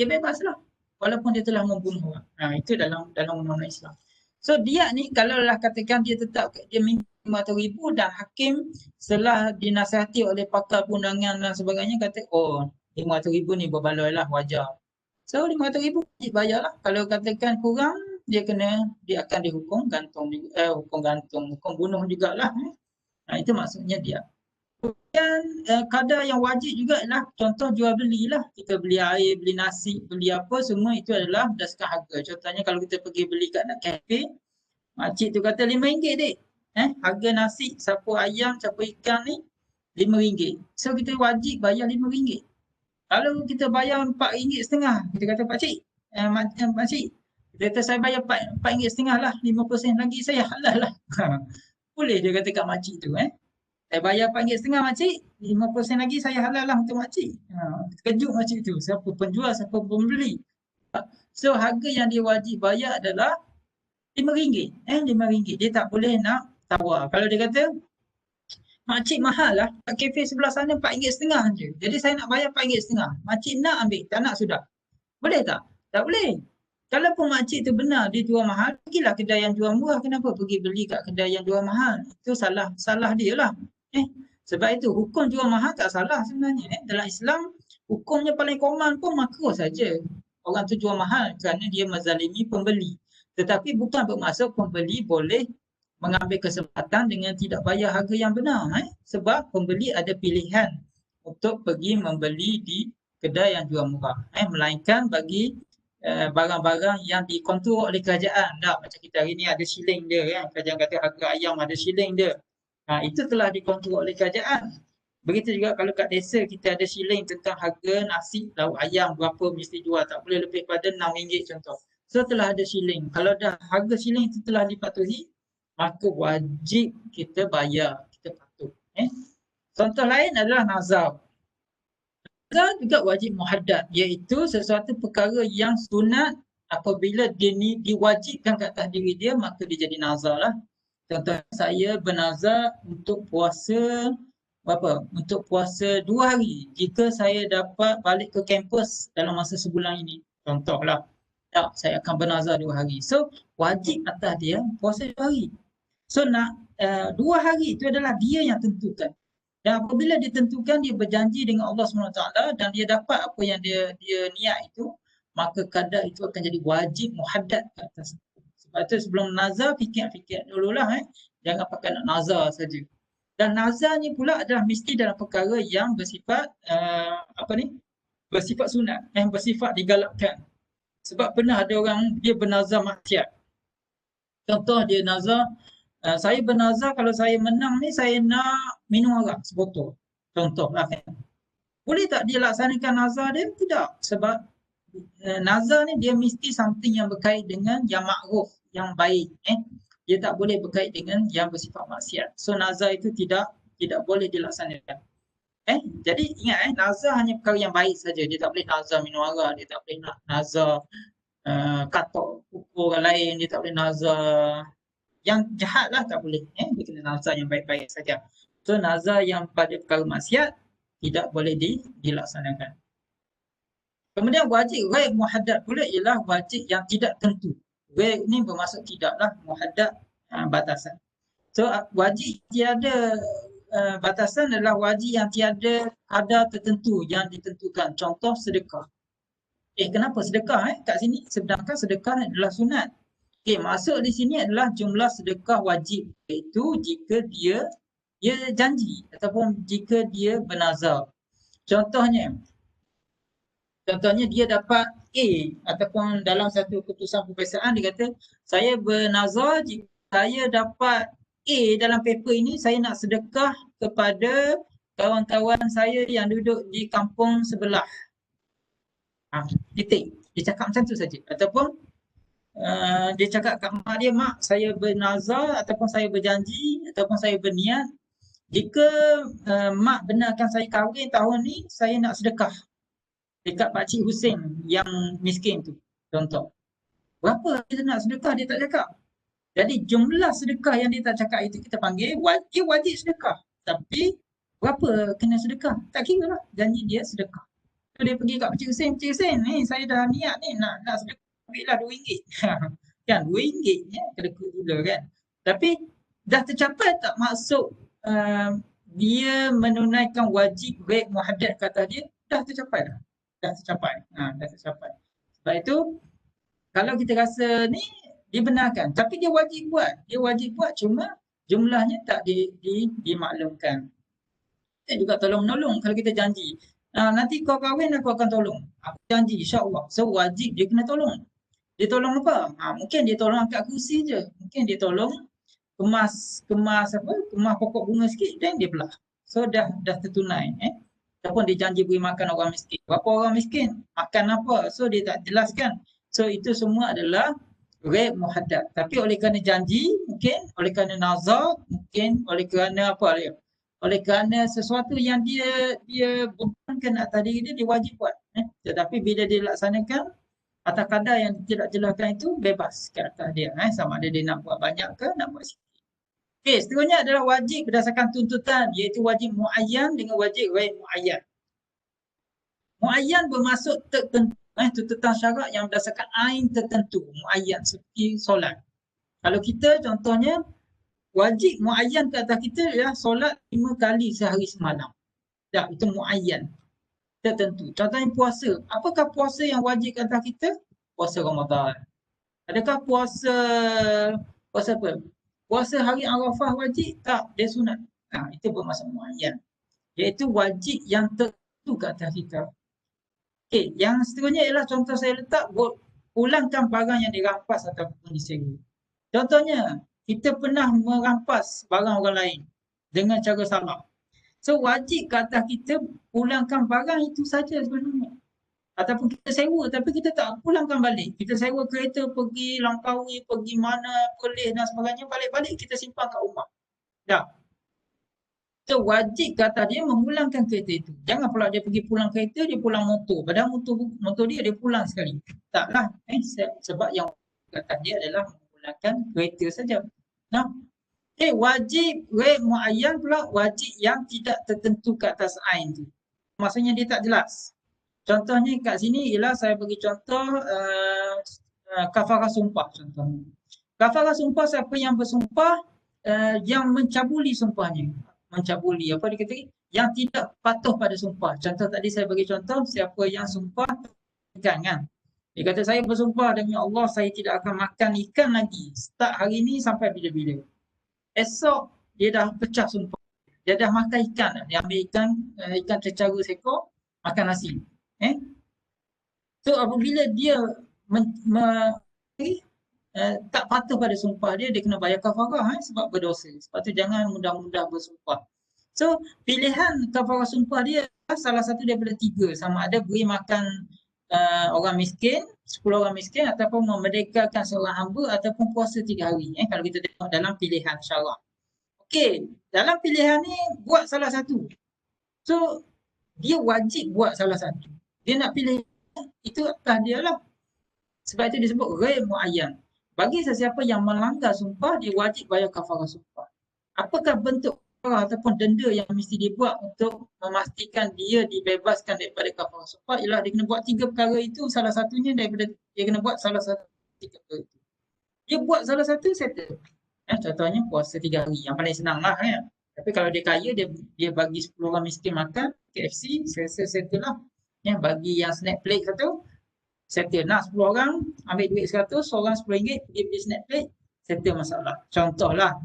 dia bebaslah walaupun dia telah membunuh orang. Itu dalam undang-undang Islam. So diat ni kalau lah katakan dia tetap dia minta RM500,000 dan hakim setelah dinasihati oleh pakar perundangan dan sebagainya kata, oh RM500,000 ni berbaloi lah, wajar. So RM500,000 wajib bayar lah. Kalau katakan kurang, dia akan dihukum gantung, hukum bunuh jugalah. Itu maksudnya dia. Kemudian kadar yang wajib juga adalah contoh jual beli lah. Kita beli air, beli nasi, beli apa, semua itu adalah berdasarkan harga. Contohnya kalau kita pergi beli kat nak kafe, makcik tu kata RM5 dek. Harga nasi, sapu ayam, sapu ikan ni RM5. So kita wajib bayar RM5. Kalau kita bayar RM4.50, kita kata pakcik, makcik, kita kata saya bayar RM4.50 lah, 50% lagi saya halal lah. Boleh dia kata kat makcik tu. Saya bayar RM4.50 makcik, 50% lagi saya halal lah untuk makcik. Kejut makcik tu, siapa penjual, siapa pembeli. So harga yang dia wajib bayar adalah RM5. RM5. Dia tak boleh nak tawar. Kalau dia kata, makcik mahal lah, kat kafe sebelah sana RM4.50 je. Jadi saya nak bayar RM4.50. Makcik nak ambil, tak nak sudah. Boleh tak? Tak boleh. Kalaupun makcik tu benar dia jual mahal, pergilah kedai yang jual murah. Kenapa pergi beli kat kedai yang jual mahal? Itu salah dia lah. Sebab itu hukum jual mahal tak salah sebenarnya. Dalam Islam, hukumnya paling common pun makruh saja. Orang tu jual mahal kerana dia menzalimi pembeli. Tetapi bukan bermaksud pembeli boleh mengambil kesempatan dengan tidak bayar harga yang benar. Sebab pembeli ada pilihan untuk pergi membeli di kedai yang jual murah. Melainkan bagi barang-barang yang dikontrol oleh kerajaan. Macam kita hari ni ada shilling dia. Kerajaan kata harga ayam ada shilling dia. Itu telah dikontrol oleh kerajaan. Begitu juga kalau kat desa kita ada shilling tentang harga nasi, lauk ayam berapa mesti jual. Tak boleh lebih pada RM6 contoh. So telah ada shilling. Kalau dah harga shilling itu telah dipatuhi, maka wajib kita bayar. Kita patuh. Contoh lain adalah nazar. Nazar juga wajib muhaddad, iaitu sesuatu perkara yang sunat apabila dia ni diwajibkan ke atas diri dia, maka dia jadi nazar lah. Contoh saya bernazar untuk puasa Untuk puasa 2 hari jika saya dapat balik ke kampus dalam masa sebulan ini. Contohlah. Saya akan bernazar 2 hari. So wajib atas dia puasa 2 hari. So 2 hari itu adalah dia yang tentukan. Dan apabila dia tentukan, dia berjanji dengan Allah SWT dan dia dapat apa yang dia niat itu, maka kadar itu akan jadi wajib muhaddad ke atas. Sebab itu sebelum nazar, fikir-fikir dululah. Jangan pakai nak nazar saja. Dan nazar ni pula adalah mesti dalam perkara yang bersifat bersifat sunat, yang bersifat digalakkan. Sebab pernah ada orang dia bernazar maksiat. Contoh dia nazar, saya bernazar kalau saya menang ni saya nak minum arak sebotol. Contoh lah kan. Boleh tak dia laksanakan nazar dia? Tidak. Sebab nazar ni dia mesti something yang berkait dengan yang makruf, yang baik. Dia tak boleh berkait dengan yang bersifat maksiat. So nazar itu tidak boleh dilaksanakan. Jadi ingat nazar hanya perkara yang baik saja. Dia tak boleh nazar minum arak, dia tak boleh nazar katok pukul orang lain, dia tak boleh nazar yang jahat lah, tak boleh. Dia kena nazar yang baik-baik saja. So nazar yang pada perkara maksiat tidak boleh dilaksanakan. Kemudian wajib ghaib muhaddad pula ialah wajib yang tidak tentu. Ghaib ni bermaksud tidaklah muhaddad, batasan. So wajib tiada batasan adalah wajib yang tiada kadar tertentu yang ditentukan. Contoh sedekah. Kenapa sedekah kat sini? Sedangkan sedekah adalah sunat. Masuk di sini adalah jumlah sedekah wajib, iaitu jika dia janji ataupun jika dia bernazar. Contohnya dia dapat A ataupun dalam satu keputusan peperiksaan dia kata, saya bernazar jika saya dapat A dalam paper ini, saya nak sedekah kepada kawan-kawan saya yang duduk di kampung sebelah. Titik. Dia cakap macam tu saja. Ataupun dia cakap kat mak dia, mak saya bernazar ataupun saya berjanji ataupun saya berniat, jika mak benarkan saya kahwin tahun ni, saya nak sedekah dekat Pakcik Hussein yang miskin tu, contoh. Berapa kita nak sedekah, dia tak cakap. Jadi jumlah sedekah yang dia tak cakap itu kita panggil wajib sedekah. Tapi berapa kena sedekah? Tak kira lah, janji dia sedekah. So dia pergi kat Pakcik Hussein, ni saya dah niat ni nak sedekah, ambil lah RM2. Kan RM2 ni kedekut gila kan. Tapi dah tercapai tak maksud dia menunaikan wajib ghaib muhaddad kata dia? Dah tercapai dah. Dah tercapai. Sebab itu kalau kita rasa ni dibenarkan, tapi dia wajib buat cuma jumlahnya tak dimaklumkan. Kita juga tolong menolong kalau kita janji. Nanti kau kahwin aku akan tolong. Aku janji insya-Allah. So wajib dia kena tolong. Dia tolong apa? Mungkin dia tolong angkat kursi je. Mungkin dia tolong kemas pokok bunga sikit dan dia belah. So dah tertunai. Ataupun dia janji beri makan orang miskin. Berapa orang miskin? Makan apa? So dia tak jelaskan. So itu semua adalah ghaib muhaddad. Tapi oleh kerana janji, mungkin oleh kerana nazar, mungkin oleh kerana apa dia? Oleh kerana sesuatu yang dia bebankan atas diri dia wajib buat. Tetapi bila dia laksanakan atas kadar yang tidak jelaskan itu, bebas ke atas dia. Sama ada dia nak buat banyak ke nak buat sikit. Seterusnya adalah wajib berdasarkan tuntutan, iaitu wajib muayyan dengan wajib ghaib muayyan. Muayyan bermaksud tertentu, tuntutan syarak yang berdasarkan ain tertentu, muayyan seperti solat. Kalau kita contohnya wajib muayyan ke atas kita ialah solat 5 kali sehari semalam. Dah, itu muayyan, tertentu. Contohnya puasa. Apakah puasa yang wajib ke atas kita? Puasa Ramadan. Adakah puasa apa? Puasa hari Arafah wajib? Tak, dia sunat. Itu bermaksud muayyan. Iaitu wajib yang tertentu ke atas kita. Yang seterusnya ialah contoh saya letak, pulangkan barang yang dirampas ataupun disewa. Contohnya, kita pernah merampas barang orang lain dengan cara salah. So wajib ke atas kita pulangkan barang itu saja sebenarnya. Ataupun kita sewa tapi kita tak pulangkan balik. Kita sewa kereta pergi Langkawi, pergi mana, Perlis dan sebagainya, balik-balik kita simpan kat rumah. Dah. So wajib ke atas dia memulangkan kereta itu. Jangan pula dia pergi pulang kereta, dia pulang motor. Padahal motor dia pulang sekali. Taklah. Sebab yang ke atas dia adalah memulangkan kereta saja. Nah. Wajib ghaib muayyan pula wajib yang tidak tertentu ke atas ain tu. Maksudnya dia tak jelas. Contohnya kat sini ialah saya bagi contoh kafarah sumpah contohnya. Kafarah sumpah siapa yang bersumpah yang mencabuli sumpahnya. Mencabuli apa dia kata? Yang tidak patuh pada sumpah. Contoh tadi saya bagi contoh siapa yang sumpah ikan kan. Dia kata saya bersumpah demi Allah saya tidak akan makan ikan lagi start hari ni sampai bila-bila. Esok dia dah pecah sumpah. Dia dah makan ikan. Dia ambil ikan cecaru seekor, makan nasi. So apabila dia tak patuh pada sumpah dia kena bayar kafarah sebab berdosa. Sebab tu jangan mudah-mudah bersumpah. So pilihan kafarah sumpah dia salah satu daripada 3. Sama ada beri makan orang miskin, 10 orang miskin ataupun memerdekakan seorang hamba ataupun puasa 3 hari. Kalau kita tengok dalam pilihan syarak. Okey, dalam pilihan ni buat salah satu. So, dia wajib buat salah satu. Dia nak pilih itu atas dia lah. Sebab itu disebut ghair muayyan. Bagi sesiapa yang melanggar sumpah, dia wajib bayar kafarah sumpah. Apakah bentuk kafarah ataupun denda yang mesti dibuat untuk memastikan dia dibebaskan daripada kafarah sumpah? Ialah dia kena buat 3 perkara itu, salah satunya daripada dia kena buat salah satu 3 perkara itu. Dia buat salah satu, settle. Contohnya puasa 3 hari, yang paling senang lah. Tapi kalau dia kaya, dia bagi 10 orang miskin makan, KFC, settle lah. Bagi yang snack plate satu, settle. Nak 10 orang, ambil duit 100, seorang RM10, pergi beli snack plate, settle masalah. Contohlah.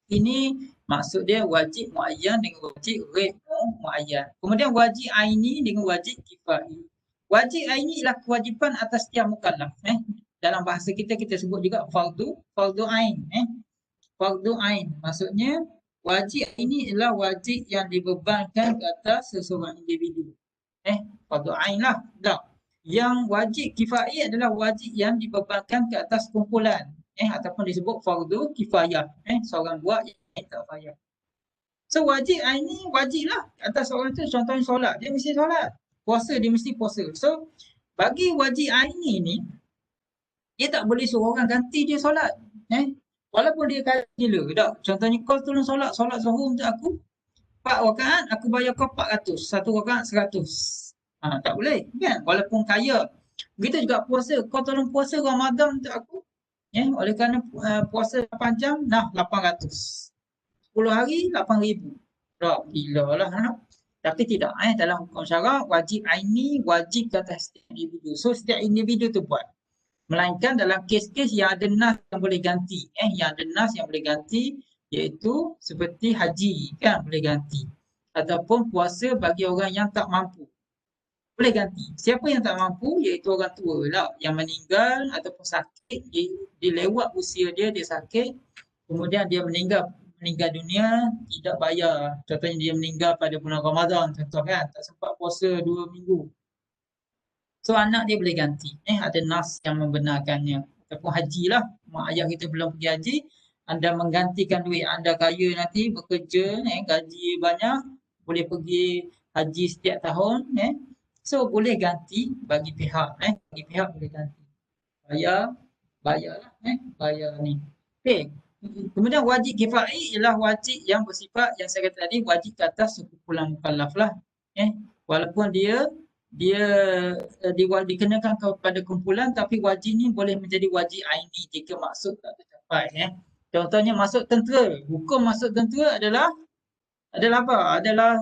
Ini maksud dia wajib muayyan dengan wajib ghair muayyan. Kemudian wajib aini dengan wajib kifai. Wajib aini ialah kewajipan atas setiap mukallaf. Dalam bahasa kita sebut juga fardu ain. Fardu ain maksudnya wajib ini ialah wajib yang dibebankan ke atas seseorang individu. Fardu ain lah. Tak. Yang wajib kifai adalah wajib yang dibebankan ke atas kumpulan. Ataupun disebut fardu kifayah. Seorang buat yang tak payah. So wajib aini wajib lah atas orang tu. Contohnya solat, dia mesti solat. Puasa, dia mesti puasa. So bagi wajib aini ni, dia tak boleh suruh orang ganti dia solat. Walaupun dia kaya gila. Tak? Contohnya kau tolong solat zuhur untuk aku. 4 rakaat, aku bayar kau 400. 1 rakaat 100. Tak boleh. Kan? Walaupun kaya. Begitu juga puasa. Kau tolong puasa Ramadan untuk aku. Oleh kerana puasa 8 jam, 800. 10 hari, 8,000. Tak, gila lah. Tapi tidak. Dalam hukum syarak, wajib aini, wajib ke atas setiap individu. So, setiap individu tu buat. Melainkan dalam kes-kes yang ada nas yang boleh ganti. Yang ada nas yang boleh ganti, iaitu seperti haji, kan boleh ganti. Ataupun puasa bagi orang yang tak mampu. Boleh ganti. Siapa yang tak mampu, iaitu orang tua lah. Yang meninggal ataupun sakit, dia lewat usia dia sakit. Kemudian dia meninggal dunia, tidak bayar. Contohnya dia meninggal pada bulan Ramadan, contoh kan. Tak sempat puasa 2 minggu. So anak dia boleh ganti. Ada nas yang membenarkannya. Ataupun haji lah. Mak ayah kita belum pergi haji. Anda menggantikan duit. Anda kaya nanti bekerja, gaji banyak. Boleh pergi haji setiap tahun. So boleh ganti bagi pihak. Bagi pihak boleh ganti. Bayar lah. Bayar ni. Okay. Kemudian wajib kifai ialah wajib yang bersifat yang saya kata tadi, wajib ke atas sekumpulan mukallaf lah. Walaupun dia dikenakan kepada kumpulan, tapi wajib ni boleh menjadi wajib aini jika maksud tak tercapai. Contohnya masuk tentera. Hukum masuk tentera adalah apa? Adalah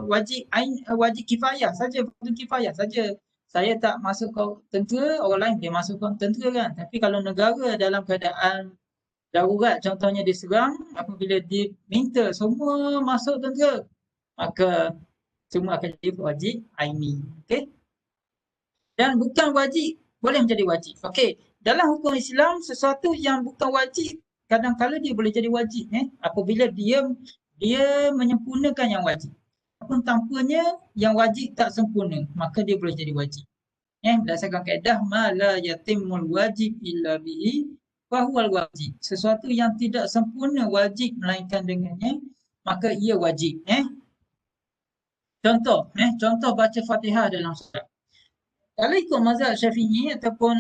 wajib ain, wajib kifayah saja, fardu kifayah saja. Saya tak masuk ke tentera, orang lain dia masuk ke tentera kan. Tapi kalau negara dalam keadaan darurat, contohnya diserang, apabila diminta semua masuk tentera, maka semua akan jadi wajib aini. Okey? Dan bukan wajib boleh menjadi wajib. Okey, dalam hukum Islam sesuatu yang bukan wajib kadang-kala dia boleh jadi wajib apabila dia menyempurnakan yang wajib. Apapun tanpanya yang wajib tak sempurna, maka dia boleh jadi wajib. Berdasarkan kaedah ma la yatimul wajib illa bihi fa huwal wajib. Sesuatu yang tidak sempurna wajib melainkan dengannya, maka ia wajib. Contoh baca Fatihah dalam solat. Kalau ikut mazhab Syafi'i ataupun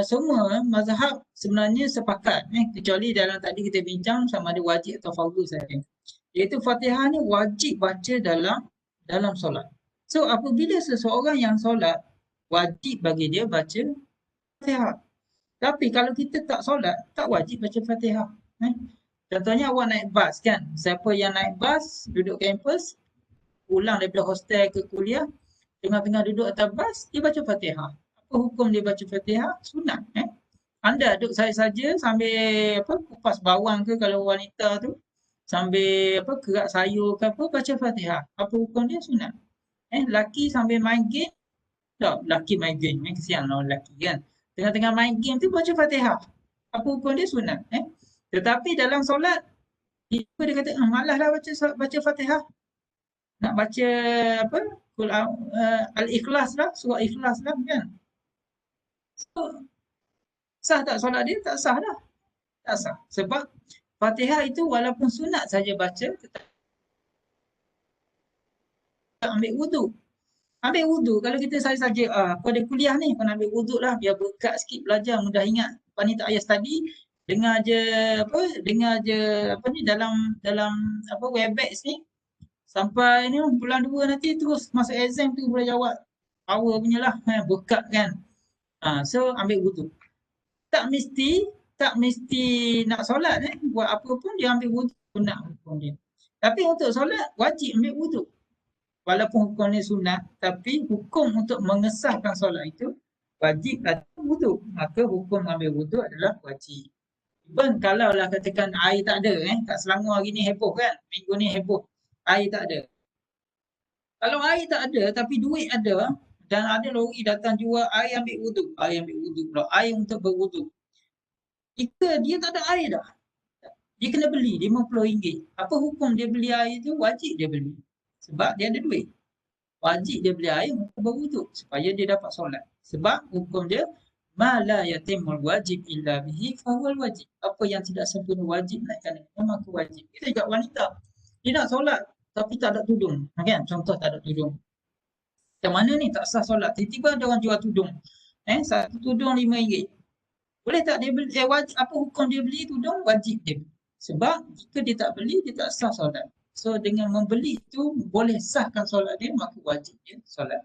semua mazhab sebenarnya sepakat, kecuali dalam tadi kita bincang sama ada wajib atau fardu saja. Iaitu Fatihah ni wajib baca dalam solat. So apabila seseorang yang solat, wajib bagi dia baca Fatihah. Tapi kalau kita tak solat, tak wajib baca Fatihah. Contohnya awak naik bas kan. Siapa yang naik bas, duduk kampus, pulang daripada hostel ke kuliah, tengah-tengah duduk atas bas, dia baca Fatihah. Apa hukum dia baca Fatihah? Sunat. Anda duduk saja sambil kupas bawang ke kalau wanita tu, sambil kerak sayur ke apa, baca Fatihah. Apa hukum dia? Sunat. Laki sambil main game, tak, laki main game, kesian lah lelaki kan. Tengah-tengah main game tu baca Fatihah. Apa hukum dia? Sunat. Tetapi dalam solat, dia kata, malaslah baca Fatihah. Nak baca apa? Al-Ikhlas lah, surah Ikhlas lah kan. So, sah tak solat dia? Tak sah dah. Tak sah. Sebab Fatihah itu walaupun sunat saja baca, tetap ambil wudu. Ambil wudu. Kalau kita saja, kau ada kuliah ni, kau nak ambil wudu lah. Biar berkat sikit belajar, mudah ingat. Lepas ni tak payah study. Dengar je apa ni dalam dalam apa Webex ni. Sampai ni bulan 2 nanti terus masa exam tu boleh jawab. Power punya lah. Berkat kan. So ambil wudu. Tak mesti, tak mesti nak solat Buat apa pun dia ambil wudu nak hukum dia. Tapi untuk solat wajib ambil wudu. Walaupun hukumnya sunat, tapi hukum untuk mengesahkan solat itu wajib ada wudu. Maka hukum ambil wudu adalah wajib. Even kalau lah katakan air tak ada kat Selangor hari ni heboh kan, minggu ni heboh, air tak ada. Kalau air tak ada tapi duit ada dan ada lori datang jual air, ambil wudu. Air ambil wudu pula, air untuk berwudu. Jika dia tak ada air dah, dia kena beli RM50. Apa hukum dia beli air tu? Wajib dia beli. Sebab dia ada duit. Wajib dia beli air untuk berwuduk supaya dia dapat solat. Sebab hukum dia ma la yatimul wajib illa bihi fahuwal wajib. Apa yang tidak sempurna wajib naikkan dengan maka wajib. Kita juga wanita. Dia nak solat tapi tak ada tudung. Kan? Contoh tak ada tudung. Macam mana ni tak sah solat? Tiba-tiba ada orang jual tudung. Satu tudung RM5. Boleh tak dia beli? Wajib, apa hukum dia beli tudung? Wajib dia beli. Sebab jika dia tak beli, dia tak sah solat. So dengan membeli itu boleh sahkan solat dia, maka wajib dia solat.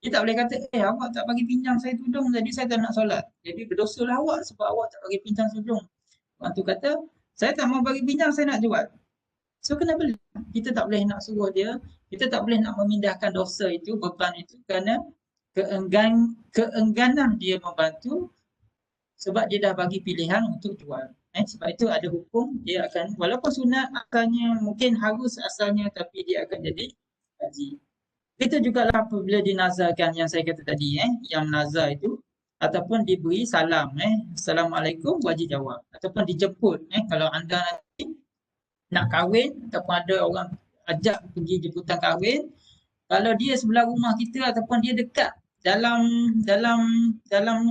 Dia tak boleh kata, awak tak bagi pinjam saya tudung, jadi saya tak nak solat. Jadi berdosalah awak sebab awak tak bagi pinjam tudung. Orang tu kata, saya tak mau bagi pinjam, saya nak jual. So kena beli. Kita tak boleh nak suruh dia, kita tak boleh nak memindahkan dosa itu, beban itu kerana keengganan dia membantu sebab dia dah bagi pilihan untuk jual. Sebab itu ada hukum, dia akan, walaupun sunat asalnya, mungkin harus asalnya, tapi dia akan jadi wajib. Itu juga lah apabila dinazarkan yang saya kata tadi, yang nazar itu, ataupun diberi salam, Assalamualaikum, wajib jawab. Ataupun dijemput, kalau anda nanti nak kahwin, ataupun ada orang ajak pergi jemputan kahwin, kalau dia sebelah rumah kita ataupun dia dekat dalam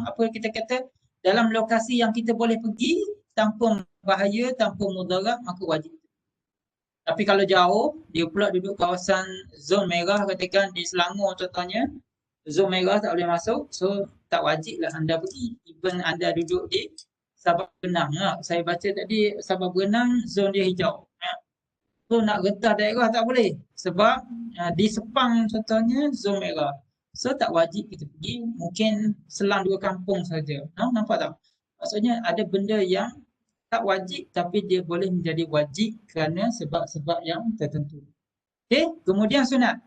apa kita kata, dalam lokasi yang kita boleh pergi tanpa bahaya, tanpa mudarat, maka wajib. Tapi kalau jauh, dia pula duduk kawasan zon merah, katakan di Selangor contohnya, zon merah tak boleh masuk, so tak wajib lah anda pergi. Even anda duduk di Sabah Benang. Saya baca tadi Sabah Benang, zon dia hijau. So nak retah daerah tak boleh. Sebab di Sepang contohnya zon merah. So tak wajib kita pergi, mungkin selang 2 kampung saja. Nampak tak? Maksudnya ada benda yang tak wajib tapi dia boleh menjadi wajib kerana sebab-sebab yang tertentu. Okey, kemudian sunat.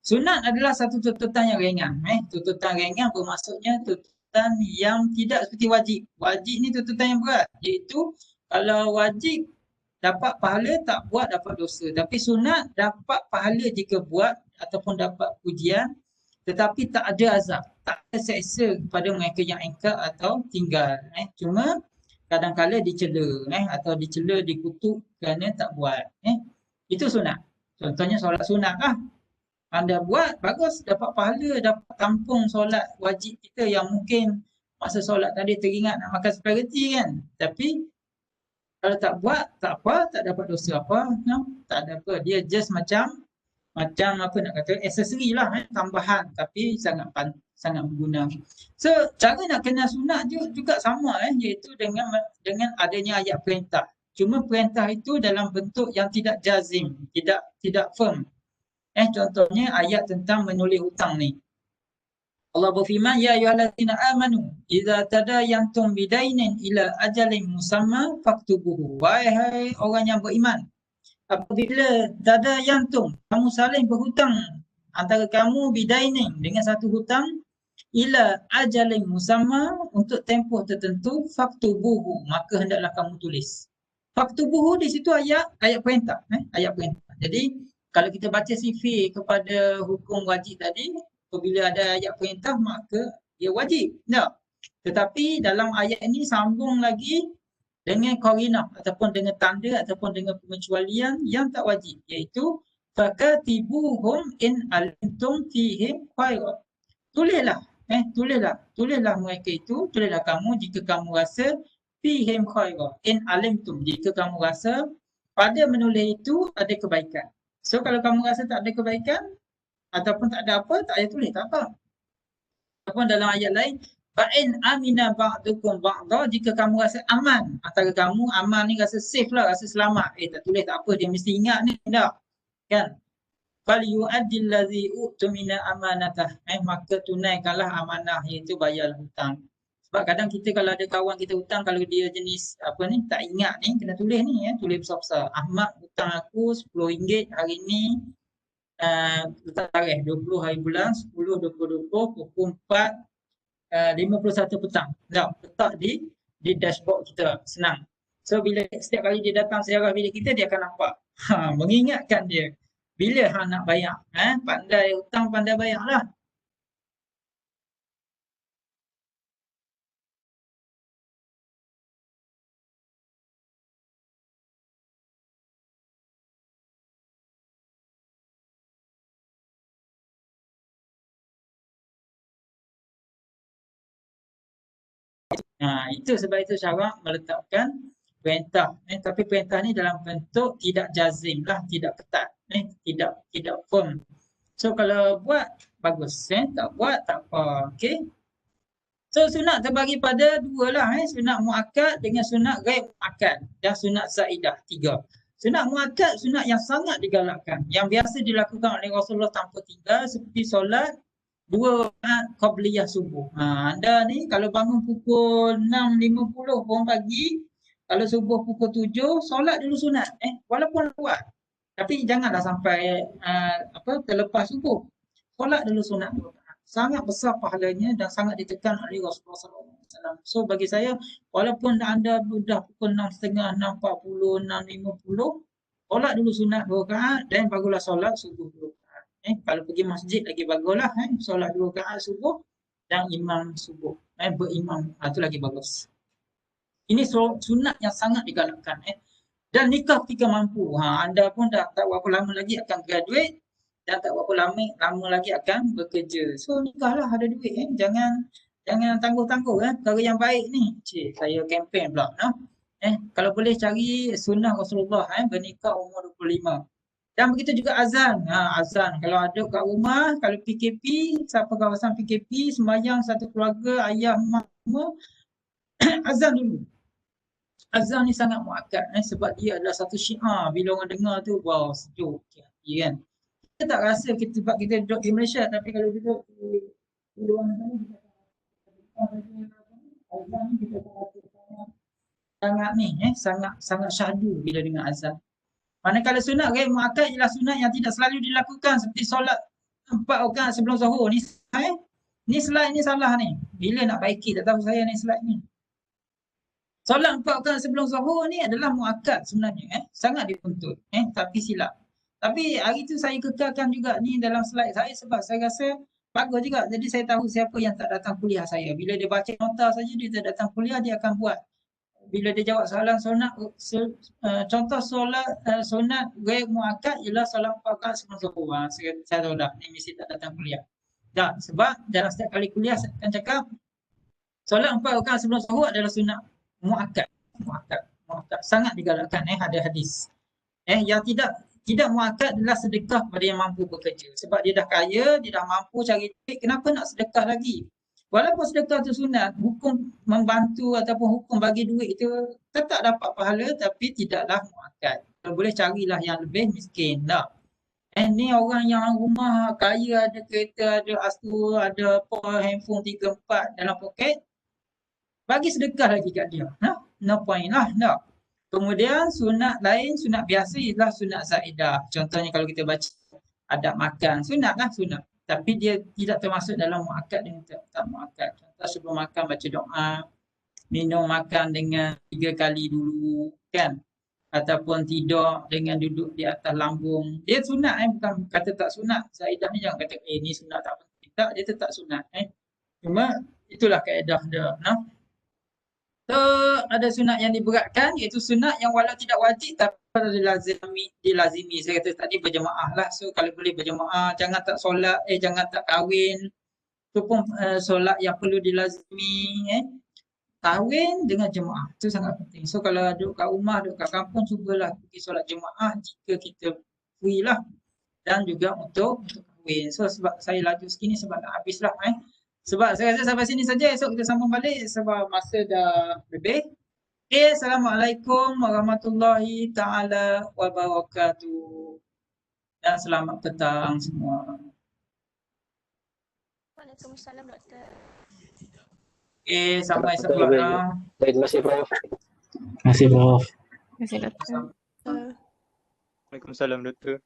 Sunat adalah satu tuntutan yang ringan. Tuntutan ringan bermaksudnya tuntutan yang tidak seperti wajib. Wajib ni tuntutan yang berat. Iaitu kalau wajib dapat pahala, tak buat dapat dosa. Tapi sunat dapat pahala jika buat ataupun dapat pujian, tetapi tak ada azab, tak ada seksa kepada mereka yang engkar atau tinggal. Cuma kadang-kala dicela atau dicela, dikutuk kerana tak buat. Itu sunat. Contohnya solat sunat lah. Anda buat, bagus, dapat pahala, dapat tampung solat wajib kita yang mungkin masa solat tadi teringat nak makan spaghetti kan. Tapi kalau tak buat, tak apa, tak dapat dosa apa, tak ada apa. Dia just macam apa nak kata, aksesori lah, tambahan tapi sangat berguna. So, cara nak kenal sunat juga sama, iaitu dengan adanya ayat perintah. Cuma perintah itu dalam bentuk yang tidak jazim, tidak firm. Contohnya ayat tentang menoleh hutang ni. Allah berfirman, ya ayyuhallazina amanu idza tadayantum bidainin ila ajalin musamma faktubuhu. Wahai orang yang beriman, apabila tadayantum, kamu saling berhutang antara kamu bidainin dengan satu hutang ila ajalin musamma, untuk tempoh tertentu, faktubuhu, maka hendaklah kamu tulis. Faktubuhu di situ ayat perintah, ayat perintah. Jadi kalau kita baca sifir kepada hukum wajib tadi, apabila ada ayat perintah maka dia wajib. Tak. Tetapi dalam ayat ini sambung lagi dengan qarinah ataupun dengan tanda ataupun dengan pengecualian yang tak wajib, iaitu fakatibuhum in alimtum fihim khairan. Tulislah mereka itu, tulislah kamu jika kamu rasa fihim khairan, in alimtum, jika kamu rasa pada menulis itu ada kebaikan. So kalau kamu rasa tak ada kebaikan ataupun tak ada apa, tak payah tulis, tak apa. Ataupun dalam ayat lain, fa'in amina ba'dukum ba'da, jika kamu rasa aman, antara kamu aman ni rasa safe lah, rasa selamat. Tak tulis tak apa, dia mesti ingat ni, tak? Kan? Fal yu'addil ladzi u'tumina amanatah. Maka tunaikanlah amanah, iaitu bayar hutang. Sebab kadang kita kalau ada kawan kita hutang, kalau dia jenis apa ni, tak ingat ni, kena tulis ni, tulis besar-besar. Ahmad hutang aku RM10 hari ni, tarikh 20 hari bulan 10 2020 pukul 4 51 petang. Tak, letak di dashboard kita, senang. So bila setiap kali dia datang ziarah bilik kita, dia akan nampak. Mengingatkan dia. Bila hang nak bayar? Pandai hutang, pandai bayar lah. Itu sebab itu syarak meletakkan perintah. Tapi perintah ni dalam bentuk tidak jazim lah, tidak ketat. Tidak firm. So kalau buat, bagus. Tak buat, tak apa. Okay. So sunat terbagi pada dua lah. Sunat muakkad dengan sunat ghaib muakkad. Dan sunat zaidah, 3. Sunat muakkad, sunat yang sangat digalakkan. Yang biasa dilakukan oleh Rasulullah tanpa tinggal, seperti solat 2 rakaat qabliyah subuh. Anda ni kalau bangun pukul 6.50 bangun pagi, kalau subuh pukul 7, solat dulu sunat. Walaupun kuat. Tapi janganlah sampai terlepas subuh. Solat dulu sunat 2 rakaat. Sangat besar pahalanya dan sangat ditekan oleh Rasulullah SAW. So bagi saya, walaupun anda dah pukul 6.30, 6.40, 6.50, solat dulu sunat 2 rakaat dan barulah solat subuh 2 rakaat. Kalau pergi masjid lagi baguslah, solat 2 rakaat subuh dan imam subuh. Berimam, itu lagi bagus. Ini sunat yang sangat digalakkan. Dan nikah ketika mampu. Anda pun dah tak berapa lama lagi akan graduate dan tak berapa lama lagi akan bekerja. So nikahlah, ada duit. Jangan tangguh-tangguh. Perkara yang baik ni. Saya kempen pula. Kalau boleh cari sunnah Rasulullah, bernikah umur 25. Dan begitu juga azan. Azan. Kalau ada kat rumah, kalau PKP, siapa kawasan PKP, sembahyang satu keluarga, ayah, mak, semua, azan dulu. Azan ni sangat muakkad sebab dia adalah satu syiar. Bila orang dengar tu, wow, sejuk hati kan. Kita tak rasa sebab kita duduk di Malaysia, tapi kalau duduk di luar negara, azan ni kita tak rasa sangat syahdu bila dengar azan. Manakala sunat ghaib muakkad ialah sunat yang tidak selalu dilakukan, seperti solat 4 rakaat sebelum zuhur. Ni slide ni salah ni. Bila nak baiki, tak tahu saya ni slide ni. Solat 4 rakaat sebelum zuhur ni adalah muakkad sebenarnya. Sangat dituntut. Tapi silap. Tapi hari tu saya kekalkan juga ni dalam slide saya sebab saya rasa bagus juga. Jadi saya tahu siapa yang tak datang kuliah saya. Bila dia baca nota saja, dia tak datang kuliah, dia akan buat. Bila dia jawab soalan sunat, contoh solat sunat ghaib muakkad ialah solat 4 rakaat sebelum zuhur. Saya tahu dah, ni mesti tak datang kuliah. Tak, sebab dalam setiap kali kuliah saya akan cakap solat 4 rakaat sebelum zuhur adalah sunat muakkad. Sangat digalakkan, ada hadis. Yang tidak muakkad adalah sedekah kepada yang mampu bekerja. Sebab dia dah kaya, dia dah mampu cari duit, kenapa nak sedekah lagi? Walaupun sedekah itu sunat, hukum membantu ataupun hukum bagi duit itu tetap dapat pahala, tapi tidaklah muakkad. Kalau boleh carilah yang lebih miskin. Tak? Ni orang yang rumah kaya, ada kereta, ada astu, ada handphone 3-4 dalam poket, bagi sedekah lagi kat dia. No point lah. Tak? Kemudian sunat lain, sunat biasa ialah sunat zaidah. Contohnya kalau kita baca adab makan, sunat lah sunat. Tapi dia tidak termasuk dalam muakkad dan tak muakkad. Contoh sebelum makan baca doa, minum makan dengan 3 kali dulu, kan? Ataupun tidur dengan duduk di atas lambung. Dia sunat, bukan kata tak sunat. Zaidah ni jangan kata, ni sunat tak penting. Tak, dia tetap sunat. Cuma itulah kaedah dia. So ada sunat yang diberatkan, iaitu sunat yang walau tidak wajib tapi pada dilazimi. Saya kata tadi berjemaah lah. So kalau boleh berjemaah, jangan tak solat, jangan tak kahwin. Itu pun solat yang perlu dilazimi. Kahwin dengan jemaah. Itu sangat penting. So kalau duduk kat rumah, duduk kat kampung, cubalah pergi solat jemaah jika kita free lah. Dan juga untuk kahwin. So sebab saya laju segini sebab nak habis lah. Sebab saya rasa sampai sini saja. Esok kita sambung balik sebab masa dah lebih. Okay, Assalamualaikum warahmatullahi ta'ala wabarakatuh. Dan selamat petang semua. Waalaikumsalam, Doktor. Okay, sampai sebelah. Baik, terima kasih Prof. Terima kasih Prof. Terima kasih, Doktor. Waalaikumsalam, Doktor.